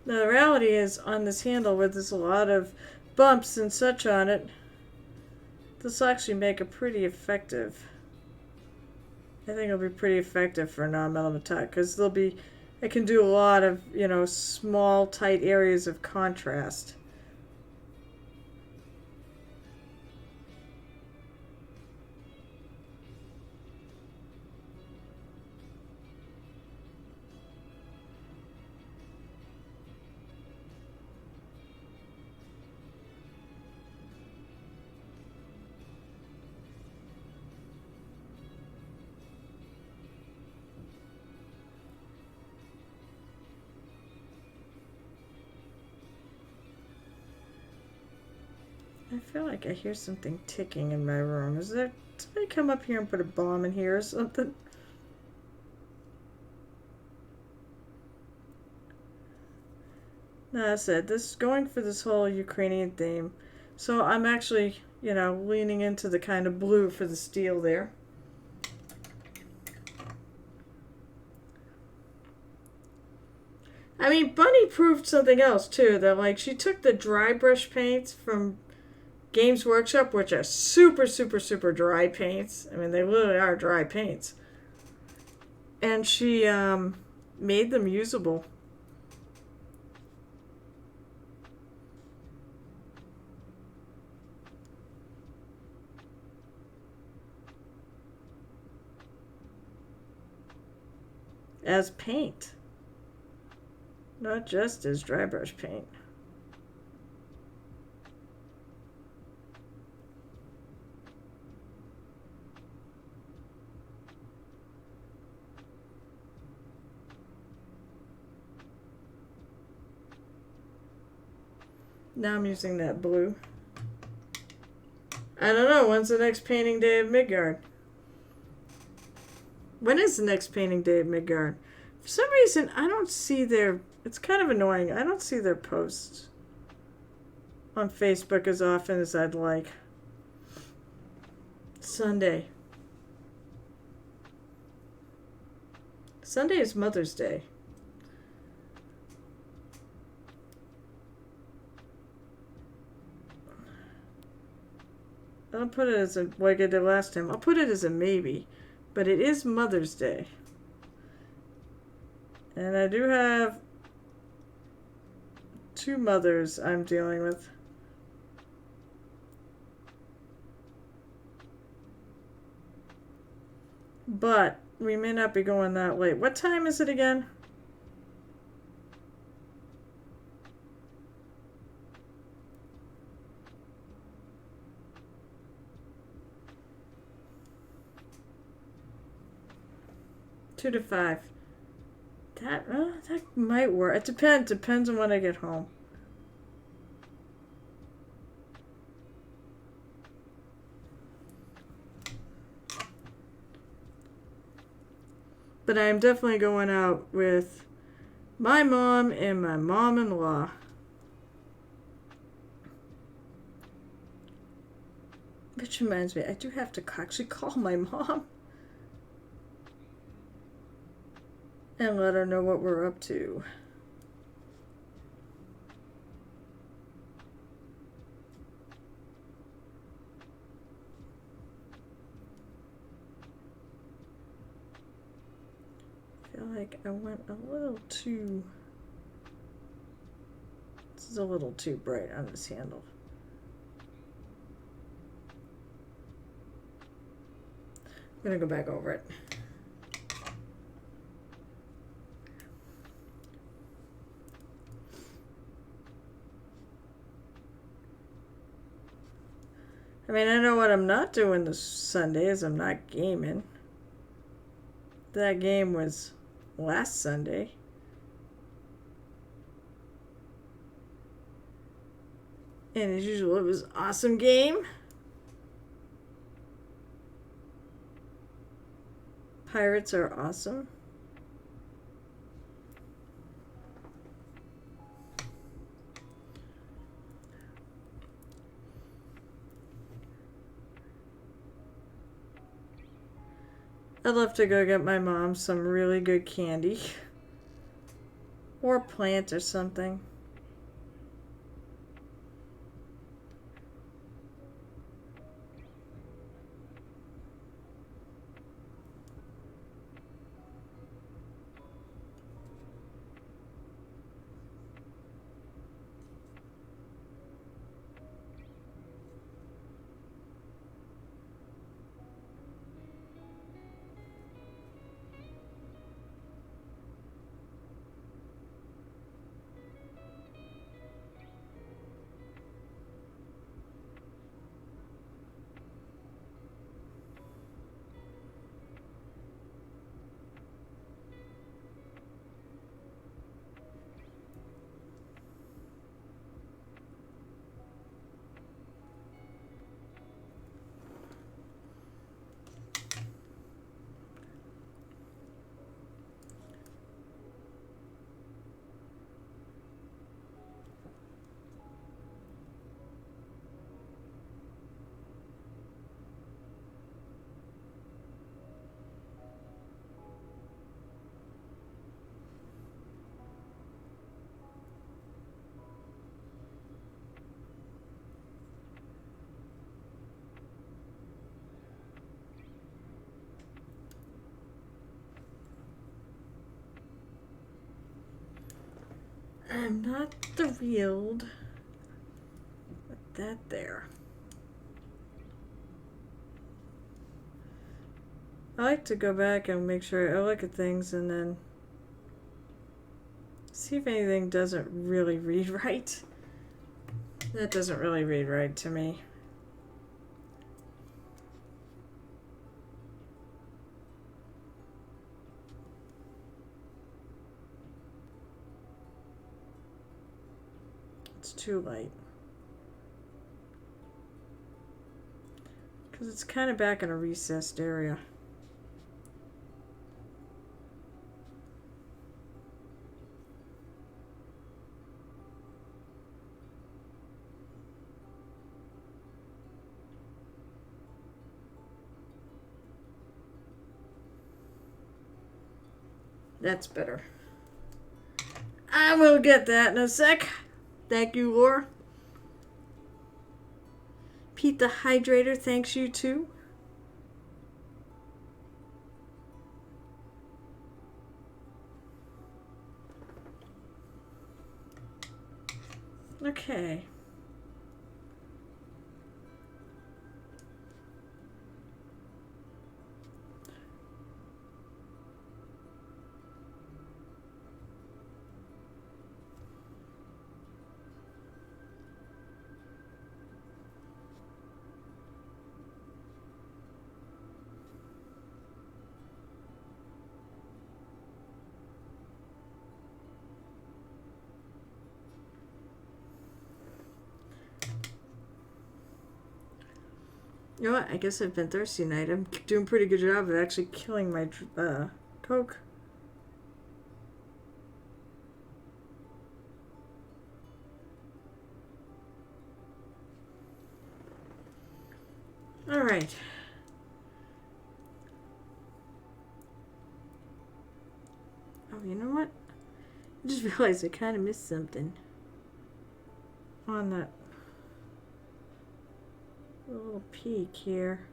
Now the reality is, on this handle where there's a lot of bumps and such on it, this will actually make a pretty effective, I think it'll be pretty effective for a non-metal metallic, because I can do a lot of, small tight areas of contrast. I feel like I hear something ticking in my room. Is there somebody come up here and put a bomb in here or something? No, I said this is going for this whole Ukrainian theme. So I'm actually, leaning into the kind of blue for the steel there. I mean, Bunny proved something else too. That like she took the dry brush paints from Games Workshop, which are super, super, super dry paints. I mean, they literally are dry paints. And she made them usable. As paint. Not just as dry brush paint. Now I'm using that blue. I don't know, when's the next painting day of Midgard? When is the next painting day of Midgard? For some reason, I don't see it's kind of annoying. I don't see their posts on Facebook as often as I'd like. Sunday. Sunday is Mother's Day. I'll put it as like I did last time. I'll put it as a maybe. But it is Mother's Day. And I do have 2 mothers I'm dealing with. But we may not be going that late. What time is it again? 2 to 5. That might work. It depends. Depends on when I get home. But I'm definitely going out with my mom and my mom-in-law. Which reminds me, I do have to actually call my mom and let her know what we're up to. I feel like I went a little too... This is a little too bright on this handle. I'm gonna go back over it. I mean, I know what I'm not doing this Sunday is I'm not gaming. That game was last Sunday. And as usual, it was an awesome game. Pirates are awesome. I'd love to go get my mom some really good candy. Or a plant or something. I'm not thrilled with that there. I like to go back and make sure I look at things and then see if anything doesn't really read right. That doesn't really read right to me. It's too light. Because it's kind of back in a recessed area. That's better. I will get that in a sec. Thank you, Laura. Pete the Hydrator thanks you too. Okay. You know what? I guess I've been thirsty tonight. I'm doing a pretty good job of actually killing my Coke. Alright. Oh, you know what? I just realized I kind of missed something on that little peak here.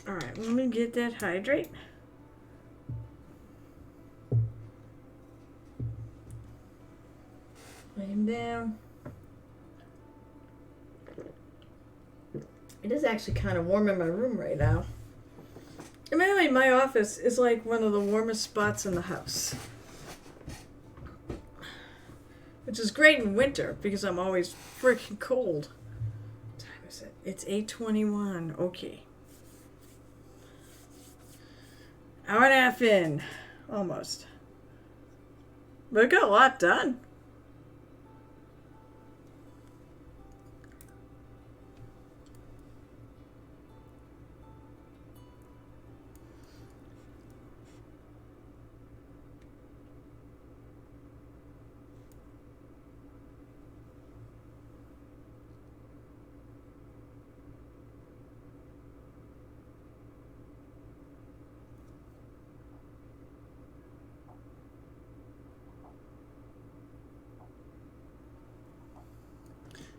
Alright, let me get that hydrate. Lay him down. It is actually kind of warm in my room right now. Admittedly, my office is like one of the warmest spots in the house. Which is great in winter because I'm always freaking cold. What time is it? It's 8:21. Okay. Hour and a half in. Almost. But I got a lot done.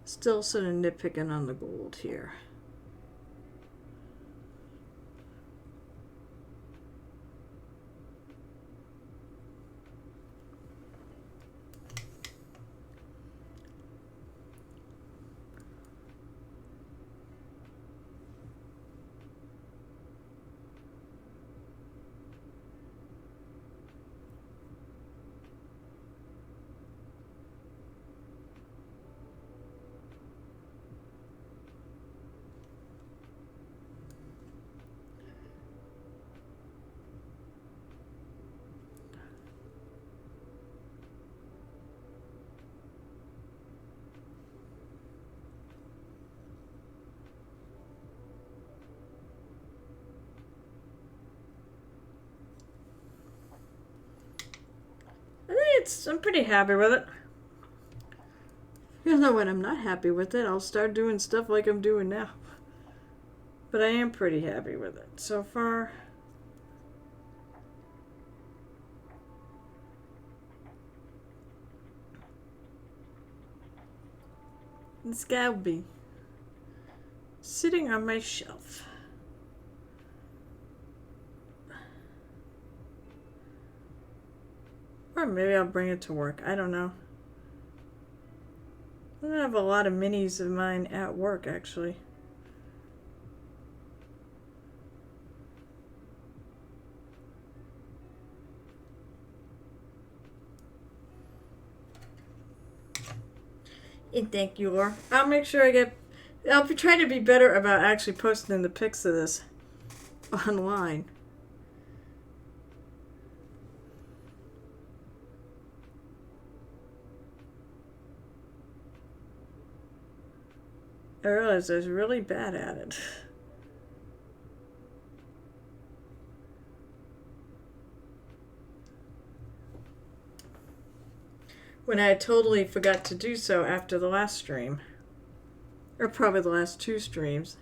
Still sort of nitpicking on the gold here. I'm pretty happy with it. You know, when I'm not happy with it, I'll start doing stuff like I'm doing now. But I am pretty happy with it so far. This guy will be sitting on my shelf. Or maybe I'll bring it to work. I don't know. I don't have a lot of minis of mine at work, actually. And thank you, Laura. I'll make sure I'll be trying to be better about actually posting the pics of this online. I realized I was really bad at it. When I totally forgot to do so after the last stream. Or probably the last two streams.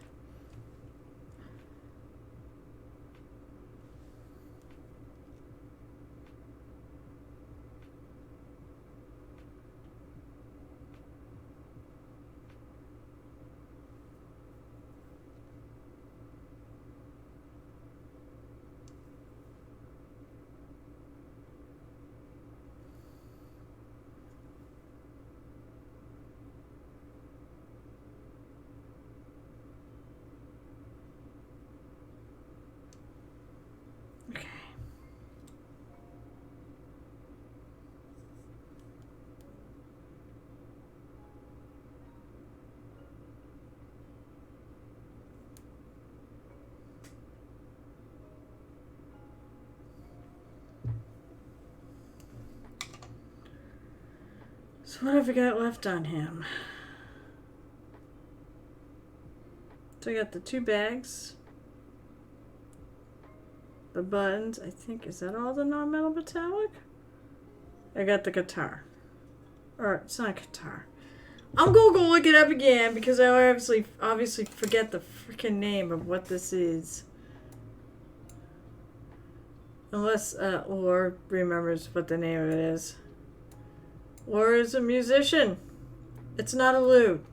So what have we got left on him? So I got the 2 bags. The buttons. I think, is that all the non-metal metallic? I got the guitar. Or, it's not a guitar. I'm gonna go look it up again because I obviously forget the freaking name of what this is. Unless Laura remembers what the name of it is. Laura is a musician. It's not a lute.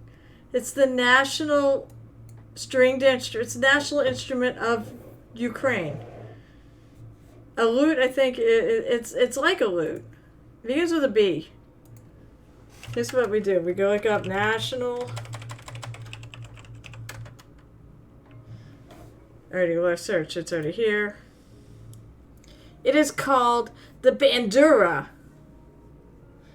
It's the national stringed instrument. It's the national instrument of Ukraine. A lute, I think, it's like a lute. It begins with a B. Here's what we do. We go look up national. Already, let's search. It's already here. It is called the bandura.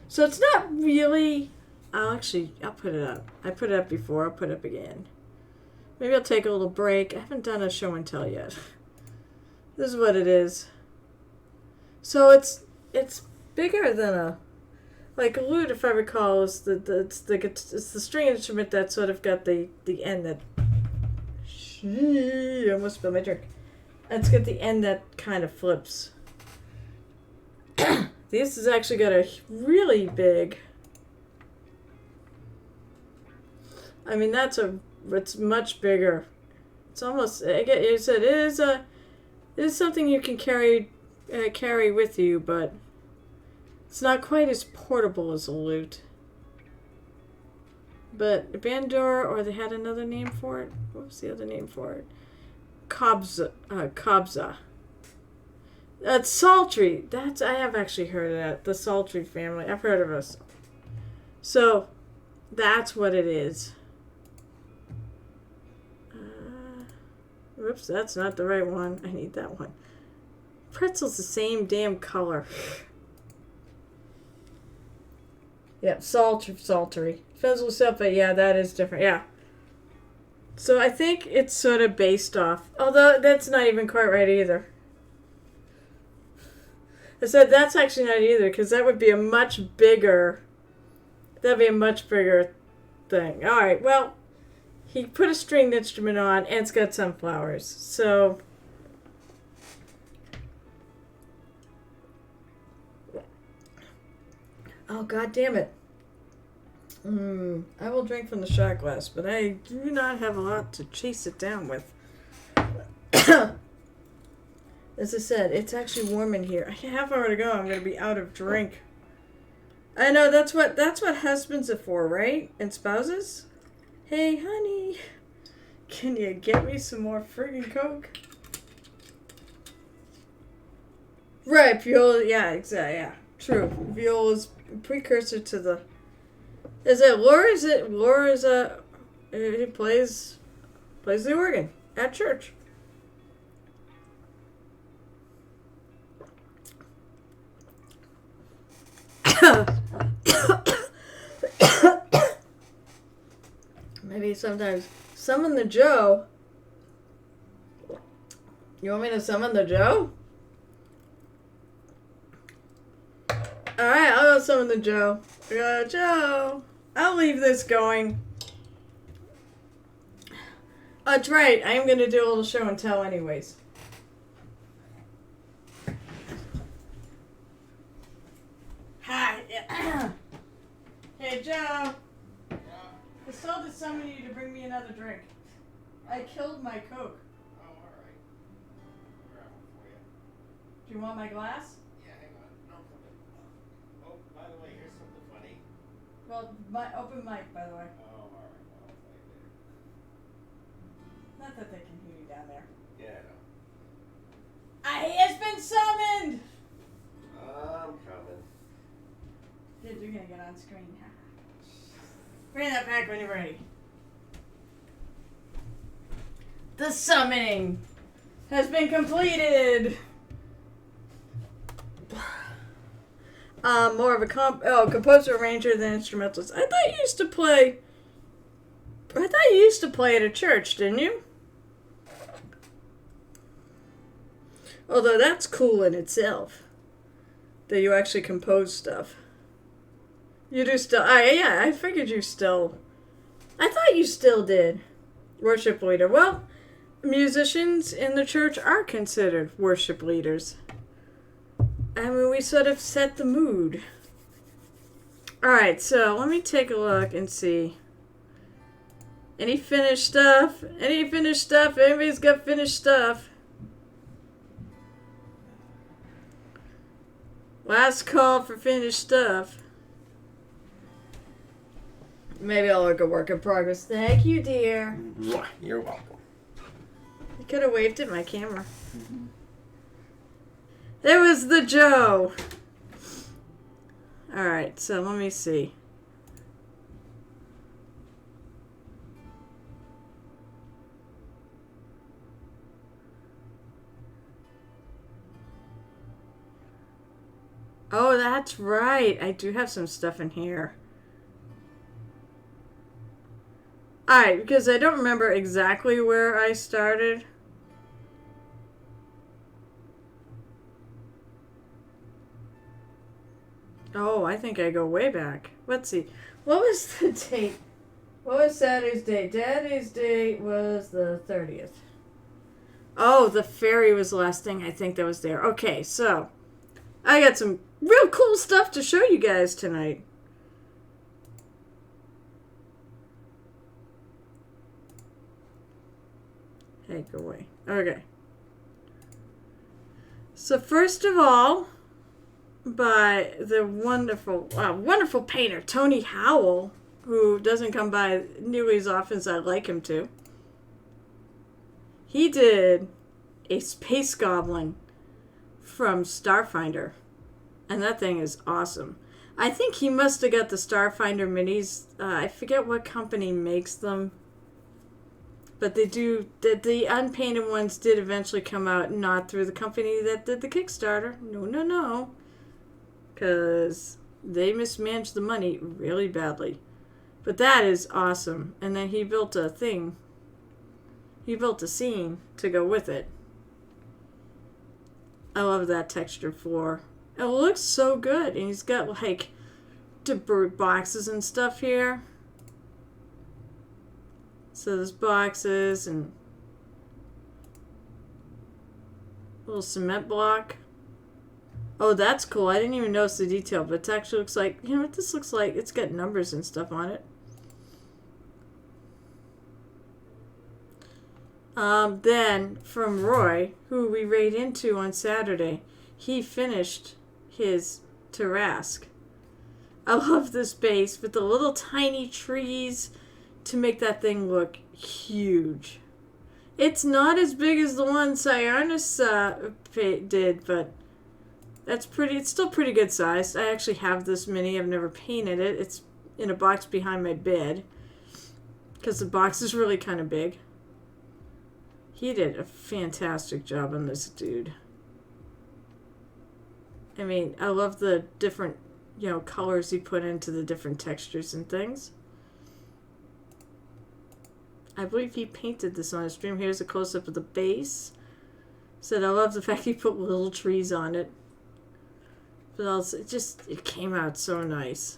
So it's not really... I'll put it up. I put it up before. I'll put it up again. Maybe I'll take a little break. I haven't done a show and tell yet. This is what it is. So it's bigger than a... Like a lute, if I recall, is it's the string instrument that sort of got the end that... I almost spilled my drink. It's got the end that kind of flips. This has actually got a really big... I mean, it's much bigger. It's almost... It is something you can carry with you, but it's not quite as portable as a lute. But bandura, or they had another name for it. What was the other name for it? Kobza. That's psaltery. I have actually heard of that. The psaltery family. I've heard of us. So, that's what it is. Whoops, that's not the right one. I need that one. Pretzel's the same damn color. Yeah, psaltery. Depends on stuff, but yeah, that is different. Yeah. So I think it's sort of based off. Although that's not even quite right either. I said that's actually not either, because that would be a much bigger. That'd be a much bigger thing. All right. Well, he put a stringed instrument on, and it's got sunflowers. So. Oh, God damn it. I will drink from the shot glass, but I do not have a lot to chase it down with. As I said, it's actually warm in here. I have half hour to go. I'm going to be out of drink. I know, that's what husbands are for, right? And spouses? Hey, honey, can you get me some more friggin' Coke? Right, viola, yeah, exactly, yeah. True. Viola's precursor to the... Laura is a... He plays the organ at church. Maybe sometimes summon the Joe. You want me to summon the Joe? Alright, I'll go summon the Joe. Joe. I'll leave this going. That's right. I am going to do a little show and tell anyways. Hi. Hey, Joe. I still to summon you to bring me another drink. I killed my Coke. Oh, alright. I'll grab one for you. Do you want my glass? Yeah, hang on. No, come in. Oh, by the way, here's something funny. Well, open mic, by the way. Oh, alright. I'll play it later. Not that they can hear you down there. Yeah, I know. He has been summoned! I'm coming. Dude, you're gonna get on screen. Bring that back when you're ready. The summoning has been completed. More of a composer, arranger than instrumentalist. I thought you used to play at a church, didn't you? Although that's cool in itself, that you actually compose stuff. You do still. Yeah, I figured you still. I thought you still did. Worship leader. Well, musicians in the church are considered worship leaders. I mean, we sort of set the mood. Alright, so let me take a look and see. Any finished stuff? Any finished stuff? Anybody's got finished stuff? Last call for finished stuff. Maybe I'll look at work in progress. Thank you, dear. You're welcome. You could have waved at my camera. Mm-hmm. There was the Joe. Alright, so let me see. Oh, that's right. I do have some stuff in here. Alright, because I don't remember exactly where I started. Oh, I think I go way back. Let's see. What was the date? What was Saturday's date? Saturday's date was the 30th. Oh, the ferry was the last thing I think that was there. Okay, so I got some real cool stuff to show you guys tonight. Hey, go away. Okay. So first of all, by the wonderful painter, Tony Howell, who doesn't come by nearly as often as I'd like him to. He did a space goblin from Starfinder, and that thing is awesome. I think he must have got the Starfinder minis. I forget what company makes them. But they do, the unpainted ones did eventually come out, not through the company that did the Kickstarter. No. Because they mismanaged the money really badly. But that is awesome. And then he built a thing. He built a scene to go with it. I love that textured floor. It looks so good. And he's got like debris boxes and stuff here. So there's boxes and a little cement block. Oh, that's cool. I didn't even notice the detail, but it actually looks like, you know what this looks like? It's got numbers and stuff on it. Then from Roy, who we raid into on Saturday, he finished his Tarask. I love this base with the little tiny trees to make that thing look huge. It's not as big as the one Cyanus did, but that's pretty. It's still pretty good sized. I actually have this mini. I've never painted it. It's in a box behind my bed because the box is really kind of big. He did a fantastic job on this dude. I mean, I love the different, colors he put into the different textures and things. I believe he painted this on his stream. Here's a close-up of the base. Said I love the fact he put little trees on it. But also, it came out so nice.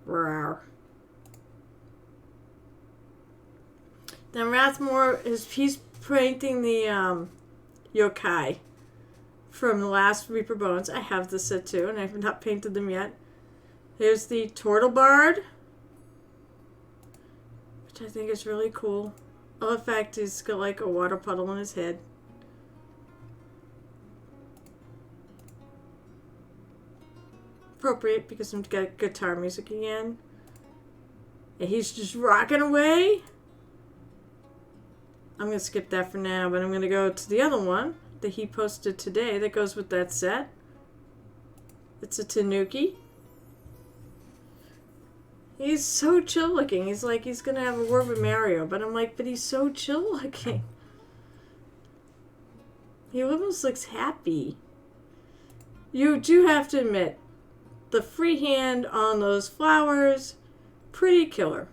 Rawr. Then Rathmore he's painting the yokai from the last Reaper Bones. I have this set too, and I've not painted them yet. Here's the Turtle Bard, which I think is really cool. I love the fact he's got like a water puddle in his head. Appropriate because we've got guitar music again. And he's just rocking away. I'm going to skip that for now, but I'm going to go to the other one that he posted today that goes with that set. It's a Tanuki. He's so chill looking. He's like he's going to have a word with Mario, but I'm like, but he's so chill looking. He almost looks happy. You do have to admit, the freehand on those flowers, pretty killer.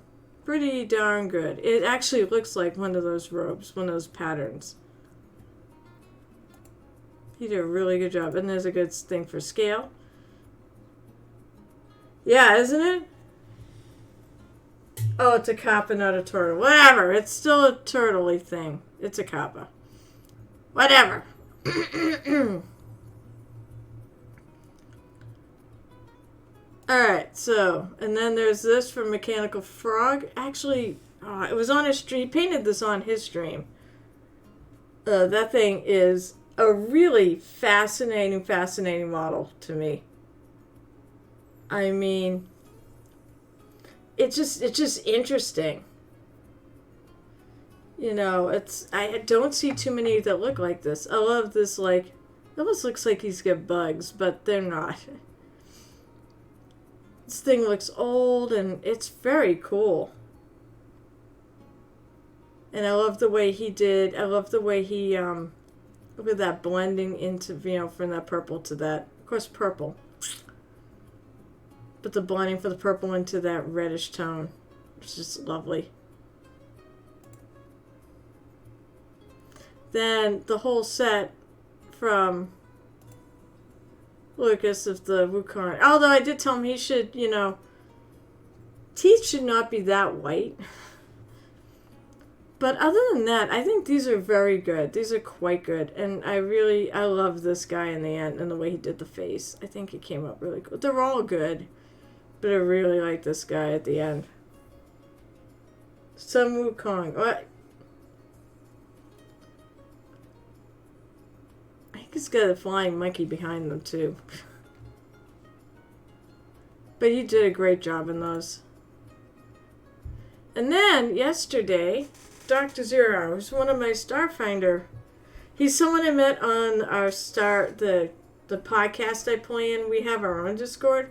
Pretty darn good. It actually looks like one of those robes, one of those patterns. He did a really good job. And there's a good thing for scale. Yeah, isn't it? Oh, it's a kappa, not a turtle. Whatever. It's still a turtle-y thing. It's a kappa. Whatever. Alright, so, and then there's this from Mechanical Frog. Actually, it was on his stream. He painted this on his stream. That thing is a really fascinating model to me. I mean, it's just interesting. You know, I don't see too many that look like this. I love this, like, it almost looks like he's got bugs, but they're not. This thing looks old, and it's very cool. And I love the way he did, look at that blending into, you know, from that purple to that, of course, purple. But the blending for the purple into that reddish tone. It's just lovely. Then the whole set from Lucas of the Wukong. Although I did tell him he should, you know, teeth should not be that white. But other than that, I think these are very good. These are quite good. And I love this guy in the end and the way he did the face. I think he came up really cool. They're all good. But I really like this guy at the end. Sun Wukong. What? I think he's got a flying monkey behind them too. But he did a great job in those. And then, yesterday, Dr. Zero, who's one of my Starfinder. He's someone I met on our the podcast I play in. We have our own Discord.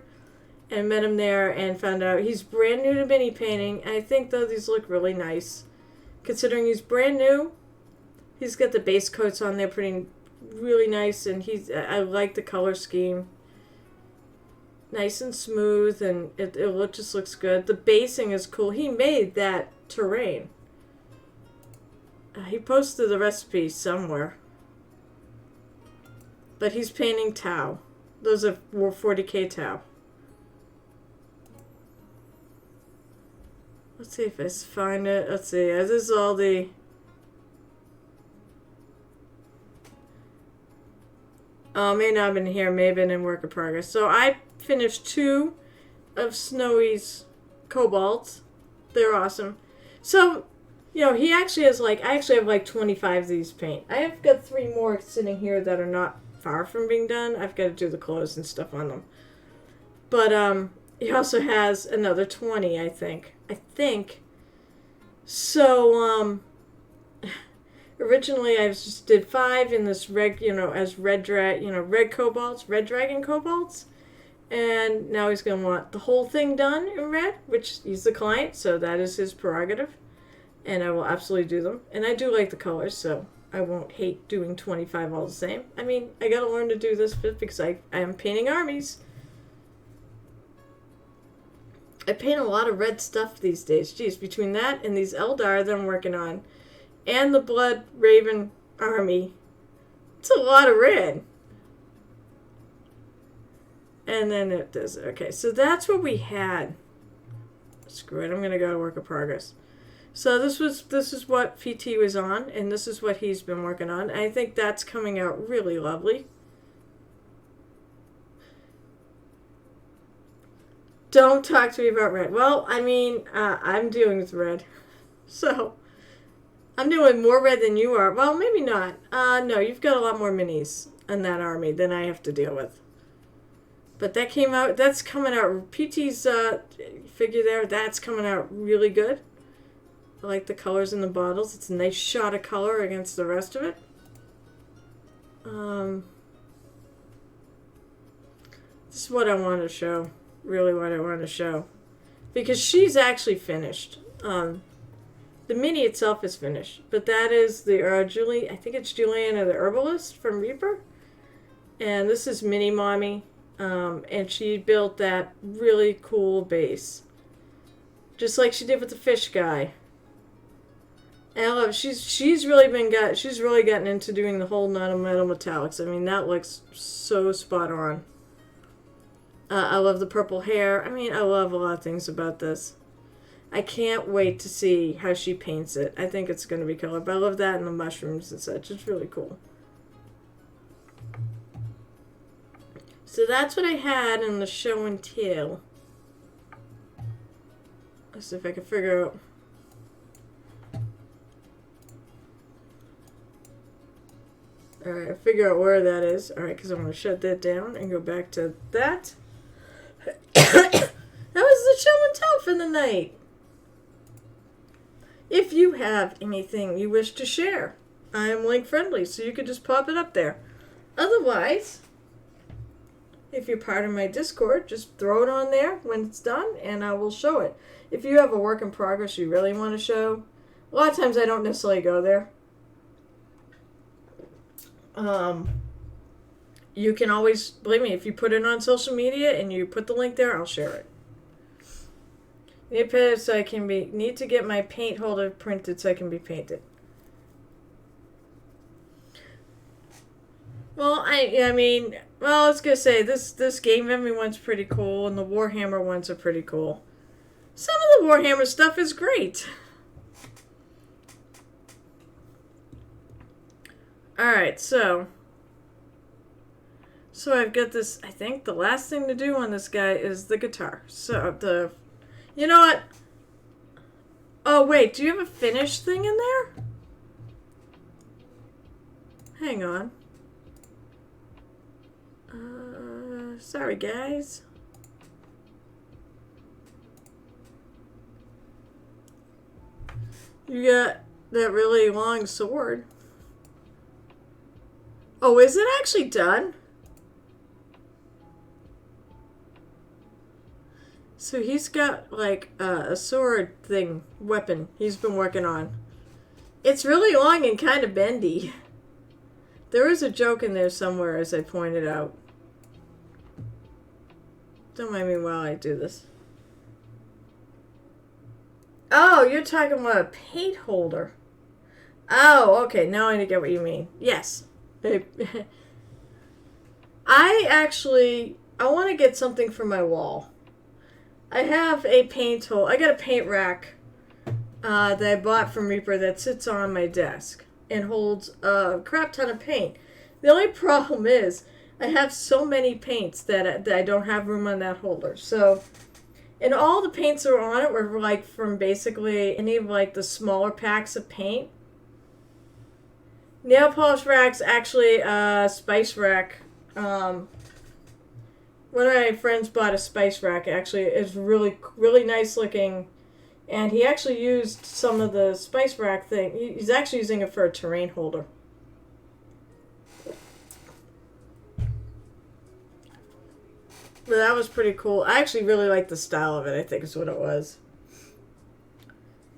And met him there and found out he's brand new to mini painting. And I think, though, these look really nice. Considering he's brand new, he's got the base coats on there pretty really nice. And I like the color scheme. Nice and smooth, and it just looks good. The basing is cool. He made that terrain. He posted the recipe somewhere. But he's painting Tau. Those are 40k Tau. Let's see if I find it. Let's see. This is all the... Oh, may not have been here. May have been in work in progress. So I finished 2 of Snowy's Cobalts. They're awesome. So, you know, he actually has I actually have like 25 of these paint. I have got 3 more sitting here that are not far from being done. I've got to do the clothes and stuff on them. But, he also has another 20, I think. So, originally I just did 5 in this red, you know, as red cobalts, red dragon cobalts. And now he's going to want the whole thing done in red, which he's the client, so that is his prerogative. And I will absolutely do them. And I do like the colors, so I won't hate doing 25 all the same. I mean, I got to learn to do this because I am painting armies. I paint a lot of red stuff these days. Geez, between that and these Eldar that I'm working on, and the Blood Raven army, it's a lot of red. And then it does. Okay, so that's what we had. Screw it, I'm going to go to work in progress. So this is what Pt3 was on, and this is what he's been working on. And I think that's coming out really lovely. Don't talk to me about red. Well, I mean, I'm dealing with red. So, I'm doing more red than you are. Well, maybe not. No, you've got a lot more minis in that army than I have to deal with. But that came out, that's coming out, Pt3's figure there, that's coming out really good. I like the colors in the bottles. It's a nice shot of color against the rest of it. This is what I want to show. Really what I want to show. Because she's actually finished. The mini itself is finished. But that is the Julie, I think it's Juliana the Herbalist from Reaper. And this is Mini Mommy. And she built that really cool base. Just like she did with the fish guy. And I love she's really gotten into doing the whole non-metal metallics. I mean, that looks so spot on. I love the purple hair. I mean, I love a lot of things about this. I can't wait to see how she paints it. I think it's going to be killer. But I love that and the mushrooms and such. It's really cool. So that's what I had in the show and tell. Let's see if I can figure out. Alright, figure out where that is. Alright, because I'm going to shut that down and go back to that. That was the show and tell for the night. If you have anything you wish to share, I am link friendly, so you can just pop it up there. Otherwise, if you're part of my Discord, just throw it on there when it's done, and I will show it. If you have a work in progress you really want to show, a lot of times I don't necessarily go there. You can always, believe me, if you put it on social media and you put the link there, I'll share it. Need to get my paint holder printed so I can be painted. Well, I was gonna say this Game Memory one's pretty cool, and the Warhammer ones are pretty cool. Some of the Warhammer stuff is great. Alright, so I've got this, I think the last thing to do on this guy is the guitar. So, you know what? Oh, wait, do you have a finished thing in there? Hang on. Sorry, guys. You got that really long sword. Oh, is it actually done? So he's got like a sword thing, weapon he's been working on. It's really long and kind of bendy. There is a joke in there somewhere, as I pointed out. Don't mind me while I do this. Oh, you're talking about a paint holder. Oh, okay, now I get what you mean. Yes. I want to get something for my wall. I have a paint hole. I got a paint rack that I bought from Reaper that sits on my desk and holds a crap ton of paint. The only problem is I have so many paints that I don't have room on that holder. So, and all the paints that were on it were like from basically any of like the smaller packs of paint. Nail polish racks, actually, spice rack. One of my friends bought a spice rack. Actually, it's really, really nice looking, and he actually used some of the spice rack thing. He's actually using it for a terrain holder. But that was pretty cool. I actually really like the style of it, I think is what it was.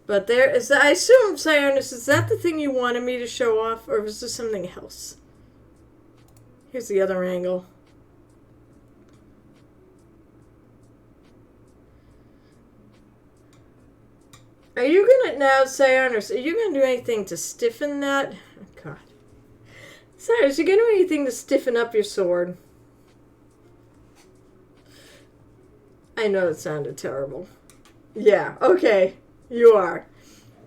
But there is, I assume, Sionis, is that the thing you wanted me to show off, or was this something else? Here's the other angle. Are you gonna, now, Sionis, are you gonna do anything to stiffen that? Oh, God. Sionis, are you gonna do anything to stiffen up your sword? I know it sounded terrible. Yeah, okay. You are.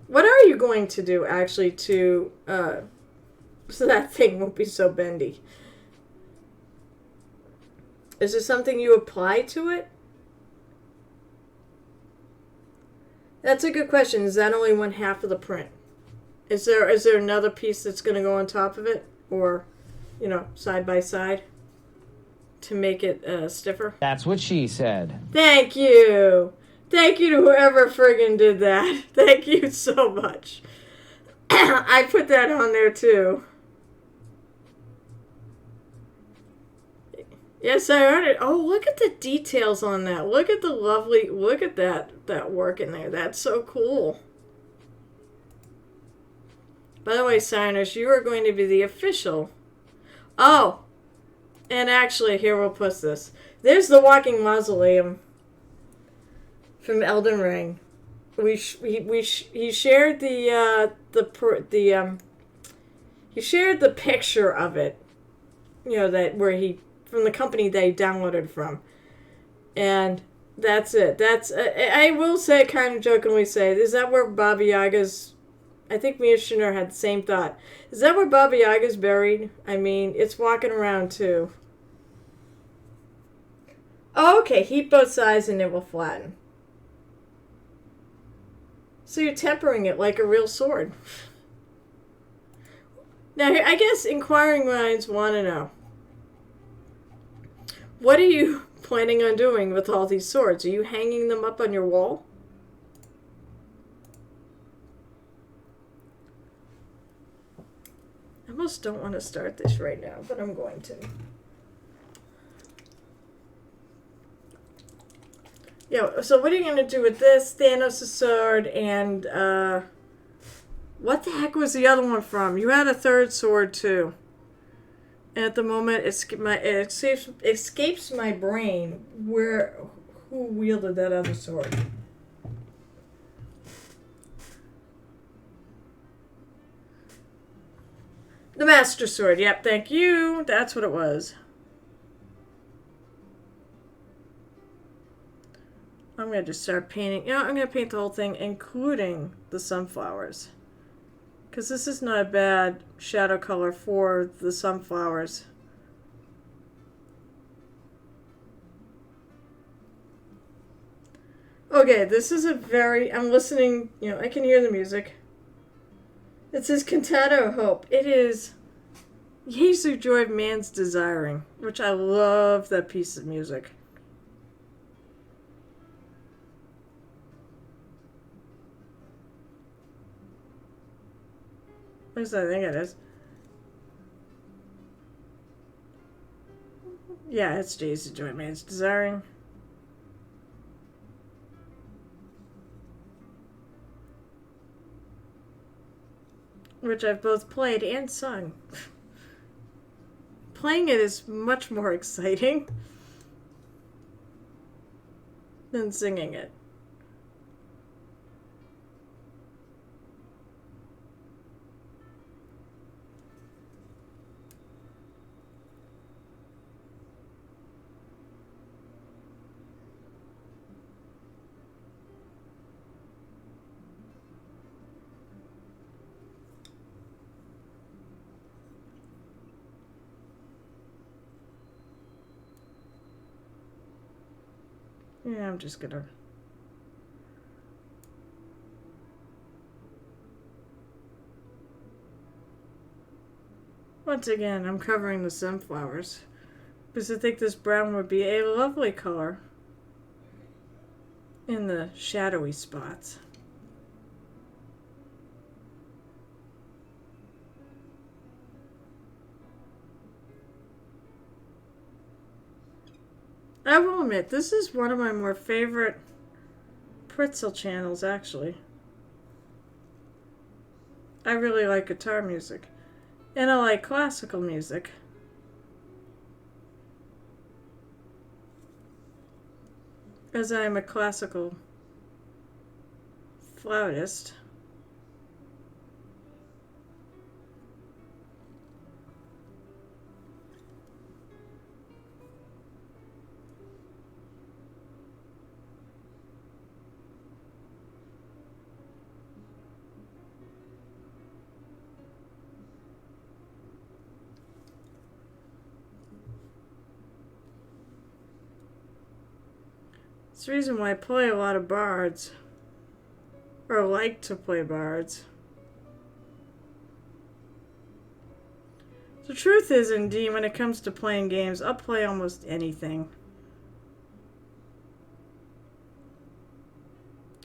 What are you going to do, actually, to, so that thing won't be so bendy? Is there something you apply to it? That's a good question. Is that only one half of the print? Is there another piece that's going to go on top of it? Or, you know, side by side? To make it stiffer? That's what she said. Thank you! Thank you to whoever friggin' did that. Thank you so much. I put that on there too. Yes, I heard it. Oh, look at the details on that. Look at the lovely, look at that work in there. That's so cool. By the way, signers, you are going to be the official. Oh, and actually, here we'll put this. There's the walking mausoleum from Elden Ring. He shared the he shared the picture of it, that where he from the company they downloaded from, and that's it. I will say, kind of jokingly say, is that where Baba Yaga's? I think me and Shinur had the same thought. Is that where Baba Yaga's buried? I mean, it's walking around too. Oh, okay, heat both sides and it will flatten. So you're tempering it like a real sword. Now, I guess inquiring minds want to know, what are you planning on doing with all these swords? Are you hanging them up on your wall? I almost don't want to start this right now, but I'm going to. Yeah, so what are you going to do with this? Thanos' sword and, what the heck was the other one from? You had a third sword, too. And at the moment, it escapes my brain who wielded that other sword. The Master Sword. Yep, thank you. That's what it was. I'm going to just start painting. I'm going to paint the whole thing, including the sunflowers. Because this is not a bad shadow color for the sunflowers. Okay, this is I'm listening, I can hear the music. It says Cantata of Hope. It is Jesu Joy of Man's Desiring, which I love that piece of music. At least I think it is. Yeah, it's Jesu Joy of Man's Desiring. Which I've both played and sung. Playing it is much more exciting than singing it. Yeah, I'm just gonna... Once again, I'm covering the sunflowers because I think this brown would be a lovely color in the shadowy spots. I will admit, this is one of my more favorite Pretzel channels, actually. I really like guitar music. And I like classical music. As I am a classical flautist. It's the reason why I play a lot of bards. Or like to play bards. The truth is, indeed, when it comes to playing games, I'll play almost anything.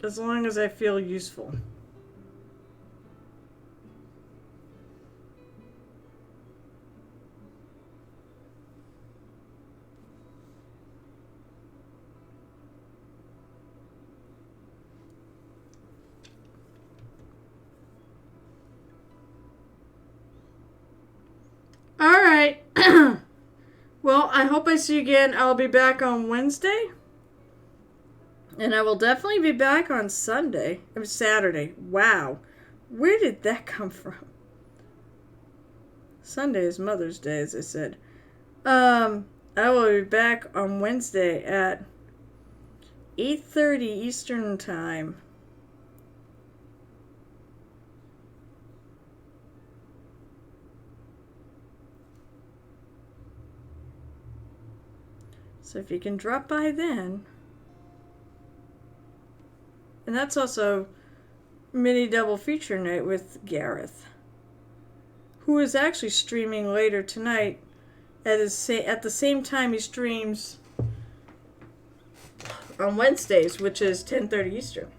As long as I feel useful. Alright. Well, I hope I see you again. I'll be back on Wednesday. And I will definitely be back on Sunday. Or Saturday. Wow. Where did that come from? Sunday is Mother's Day, as I said. I will be back on Wednesday at 8:30 Eastern Time. So if you can drop by then. And that's also mini double feature night with Gareth, who is actually streaming later tonight at the same time he streams on Wednesdays, which is 10:30 Eastern.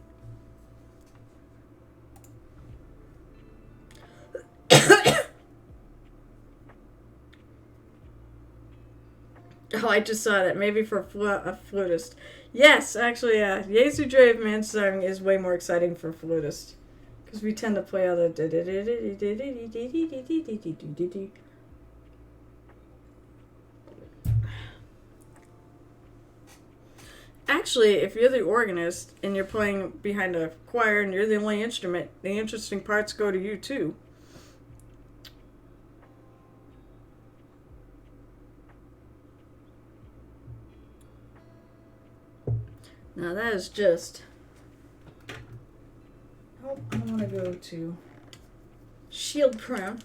Oh, I just saw that. Maybe for a flutist. Yes, actually, yeah. Jesu Drave Man song is way more exciting for flutist. Because we tend to play all the... Actually, if you're the organist and you're playing behind a choir and you're the only instrument, the interesting parts go to you too. Now that is just... Oh, I want to go to Shield Prone.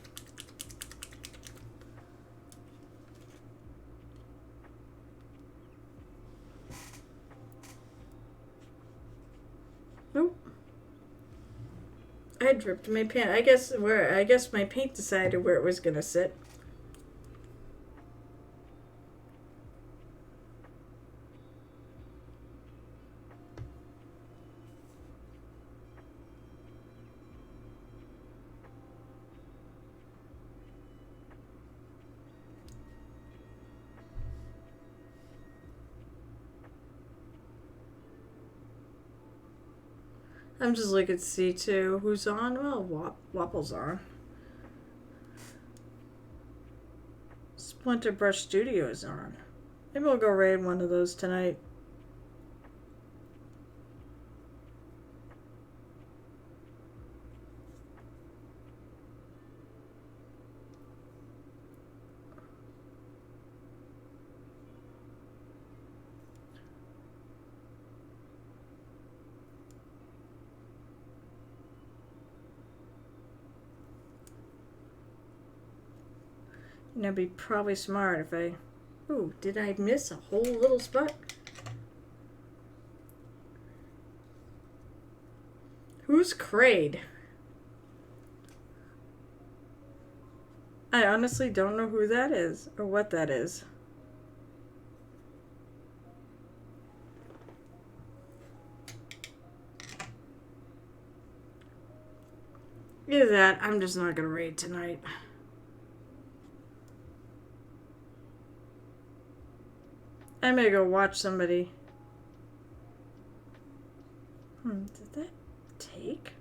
Nope. I dripped my paint. I guess my paint decided where it was gonna sit. I'm just looking to see too who's on. Well, Wapple's on. Splinter Brush Studio is on. Maybe we'll go raid one of those tonight. And it'd be probably smart if I... Ooh, did I miss a whole little spot? Who's Kraid? I honestly don't know who that is or what that is. Either that, I'm just not gonna raid tonight. I may go watch somebody. Did that take?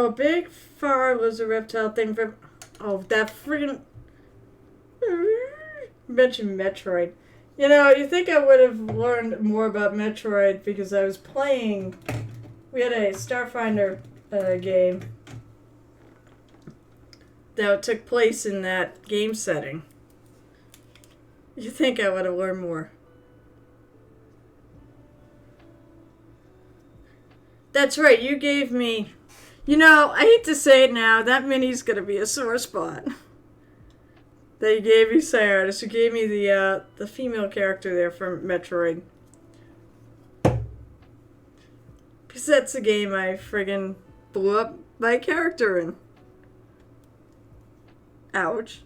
Oh, big far lizard reptile thing from. Oh, that friggin'. Mentioned Metroid. You know, you think I would have learned more about Metroid because I was playing. We had a Starfinder game that took place in that game setting. You think I would have learned more. That's right, you gave me. You know, I hate to say it now, that mini's gonna be a sore spot. They gave me Cyrus, who gave me the female character there from Metroid. Because that's a game I friggin' blew up my character in. Ouch.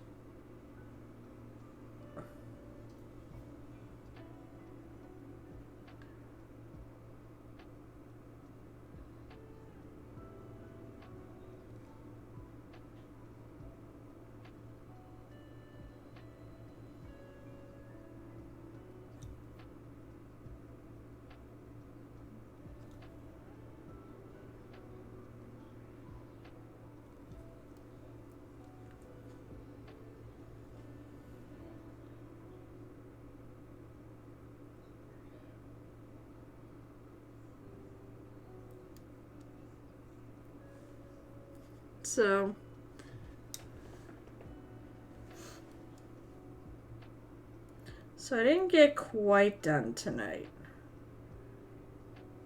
So I didn't get quite done tonight.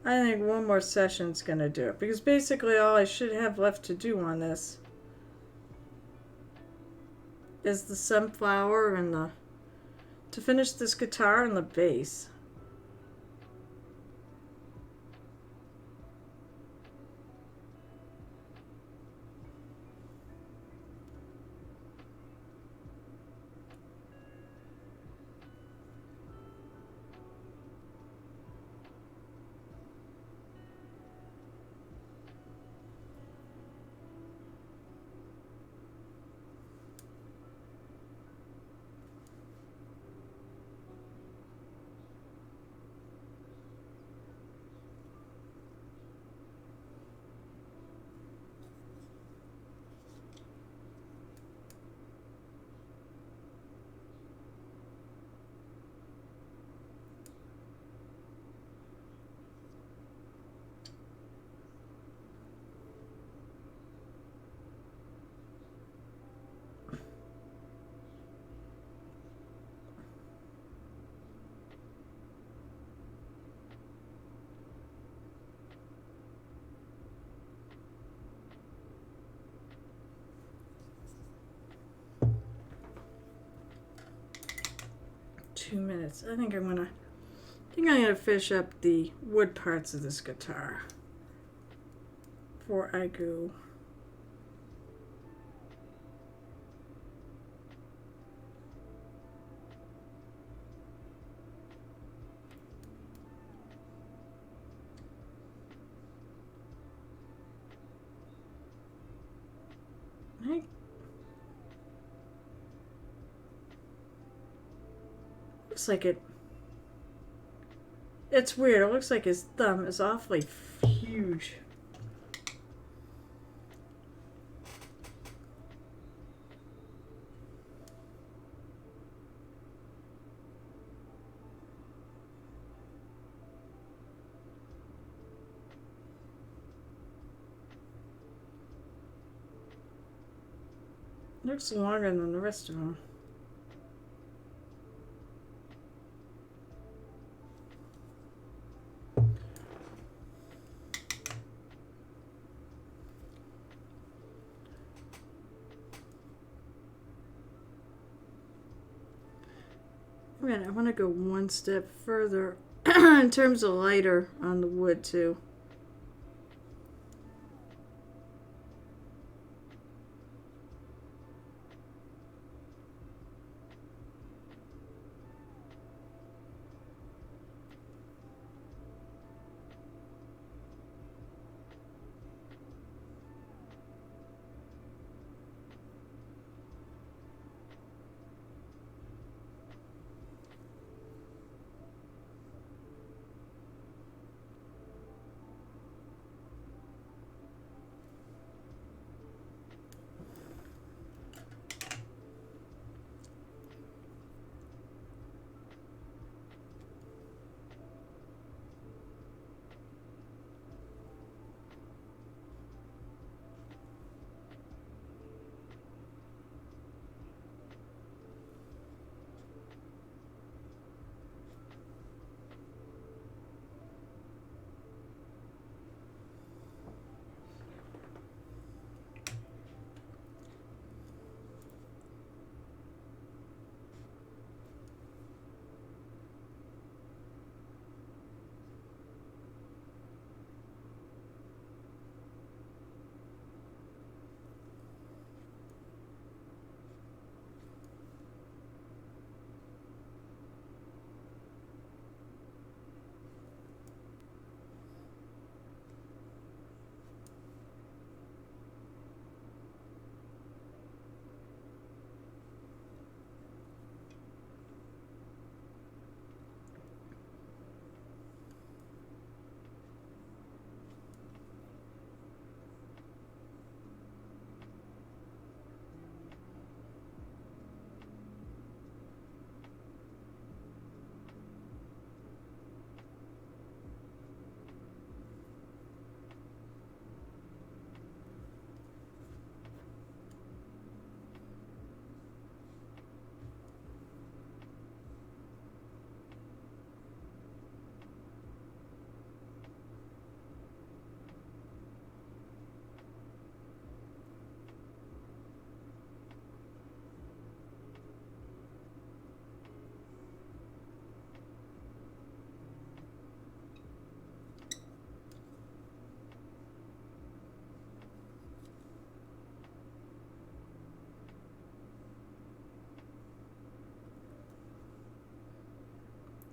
I think one more session's gonna do it, because basically all I should have left to do on this is the sunflower and to finish this guitar and the bass. Minutes. I think I'm gonna finish up the wood parts of this guitar before I go. Looks like it's weird. It looks like his thumb is awfully huge. Looks longer than the rest of them. Man, I want to go one step further in terms of lighter on the wood too.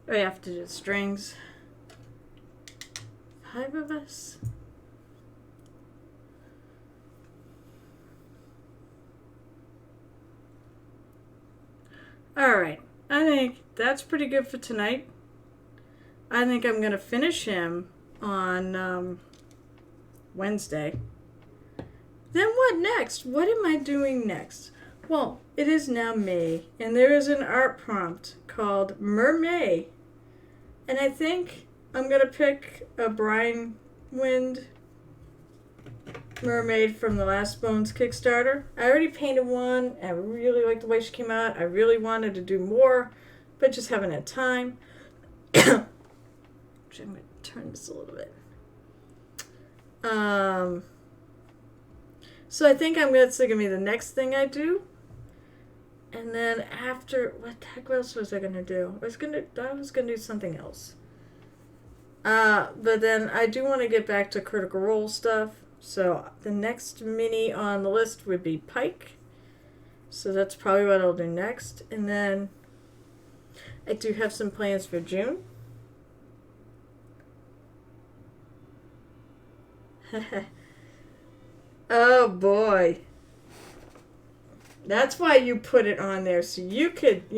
I have to do strings. 5 of us. Alright, I think that's pretty good for tonight. I think I'm going to finish him on Wednesday. Then what next? What am I doing next? Well, it is now May, and there is an art prompt called Mermaid. And I think I'm going to pick a Brine Wind mermaid from the Last Bones Kickstarter. I already painted one. I really liked the way she came out. I really wanted to do more, but just haven't had time. I'm going to turn this a little bit. So I think that's going to be the next thing I do. And then after, what the heck else was I going to do? I was going to do something else. But then I do want to get back to Critical Role stuff. So the next mini on the list would be Pike. So that's probably what I'll do next. And then I do have some plans for June. Oh boy. That's why you put it on there, so you could,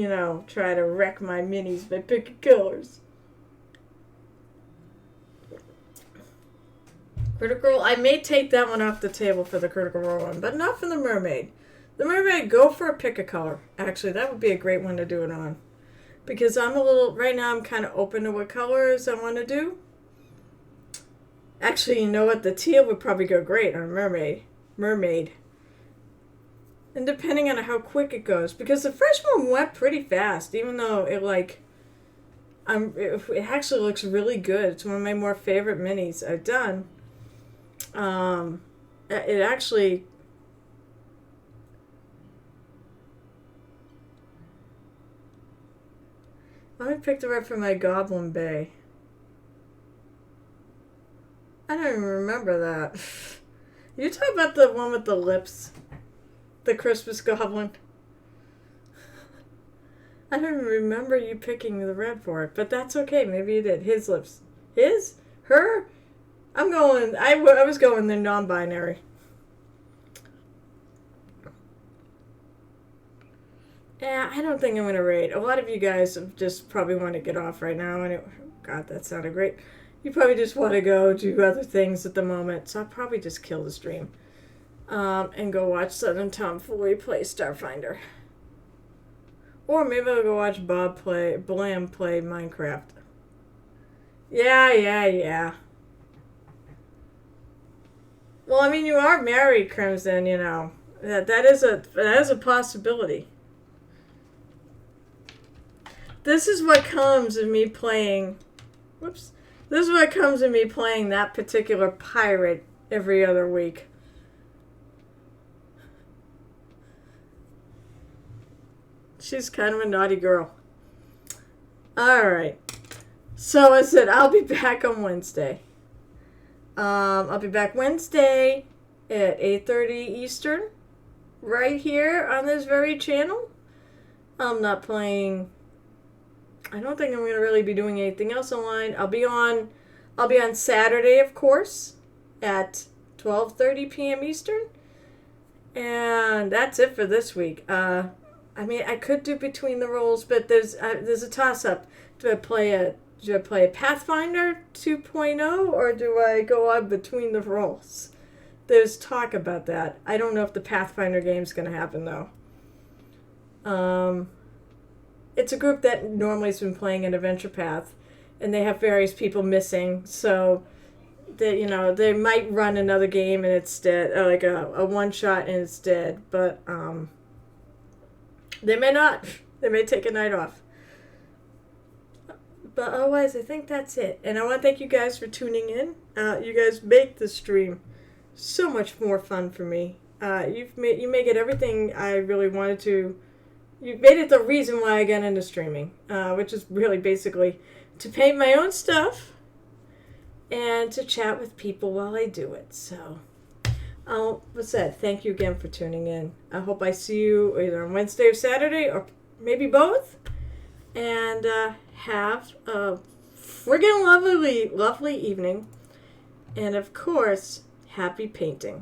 try to wreck my minis by picking colors. Critical Role, I may take that one off the table for the Critical Role one, but not for the Mermaid. The Mermaid, go for a pick a color. Actually, that would be a great one to do it on. Because right now I'm kind of open to what colors I want to do. Actually, you know what? The teal would probably go great on a Mermaid. And depending on how quick it goes. Because the first one went pretty fast, even though it actually looks really good. It's one of my more favorite minis I've done. It actually... Let me pick the red for my Goblin Bay. I don't even remember that. You talk about the one with the lips? The Christmas Goblin? I don't even remember you picking the red for it, but that's okay. Maybe you did. His lips. His? Her? I was going the non-binary. Yeah, I don't think I'm going to raid. A lot of you guys just probably want to get off right now. And God, that sounded great. You probably just want to go do other things at the moment. So I'll probably just kill the stream. And go watch Southern Tomfoolery play Starfinder. Or maybe I'll go watch Blam play Minecraft. Yeah. Well, I mean, you are married, Crimson, That is a possibility. This is what comes of me playing... Whoops. This is what comes of me playing that particular pirate every other week. She's kind of a naughty girl. Alright. So I said I'll be back on Wednesday. I'll be back Wednesday at 8:30 Eastern. Right here on this very channel. I'm not playing... I don't think I'm going to really be doing anything else online. I'll be on Saturday, of course, at 12:30 p.m. Eastern. And that's it for this week. I could do Between the Roles, but there's a toss-up. Do I play a Pathfinder 2.0 or do I go on Between the Roles? There's talk about that. I don't know if the Pathfinder game's going to happen, though. It's a group that normally has been playing an Adventure Path, and they have various people missing, so they might run another game and it's dead, or like a one-shot and it's dead, but they may not. They may take a night off. But otherwise, I think that's it. And I want to thank you guys for tuning in. You guys make the stream so much more fun for me. You make it everything I really wanted to. You made it the reason why I got into streaming, which is really basically to paint my own stuff and to chat with people while I do it. So, thank you again for tuning in. I hope I see you either on Wednesday or Saturday or maybe both. and have a friggin' lovely evening. And of course, happy painting.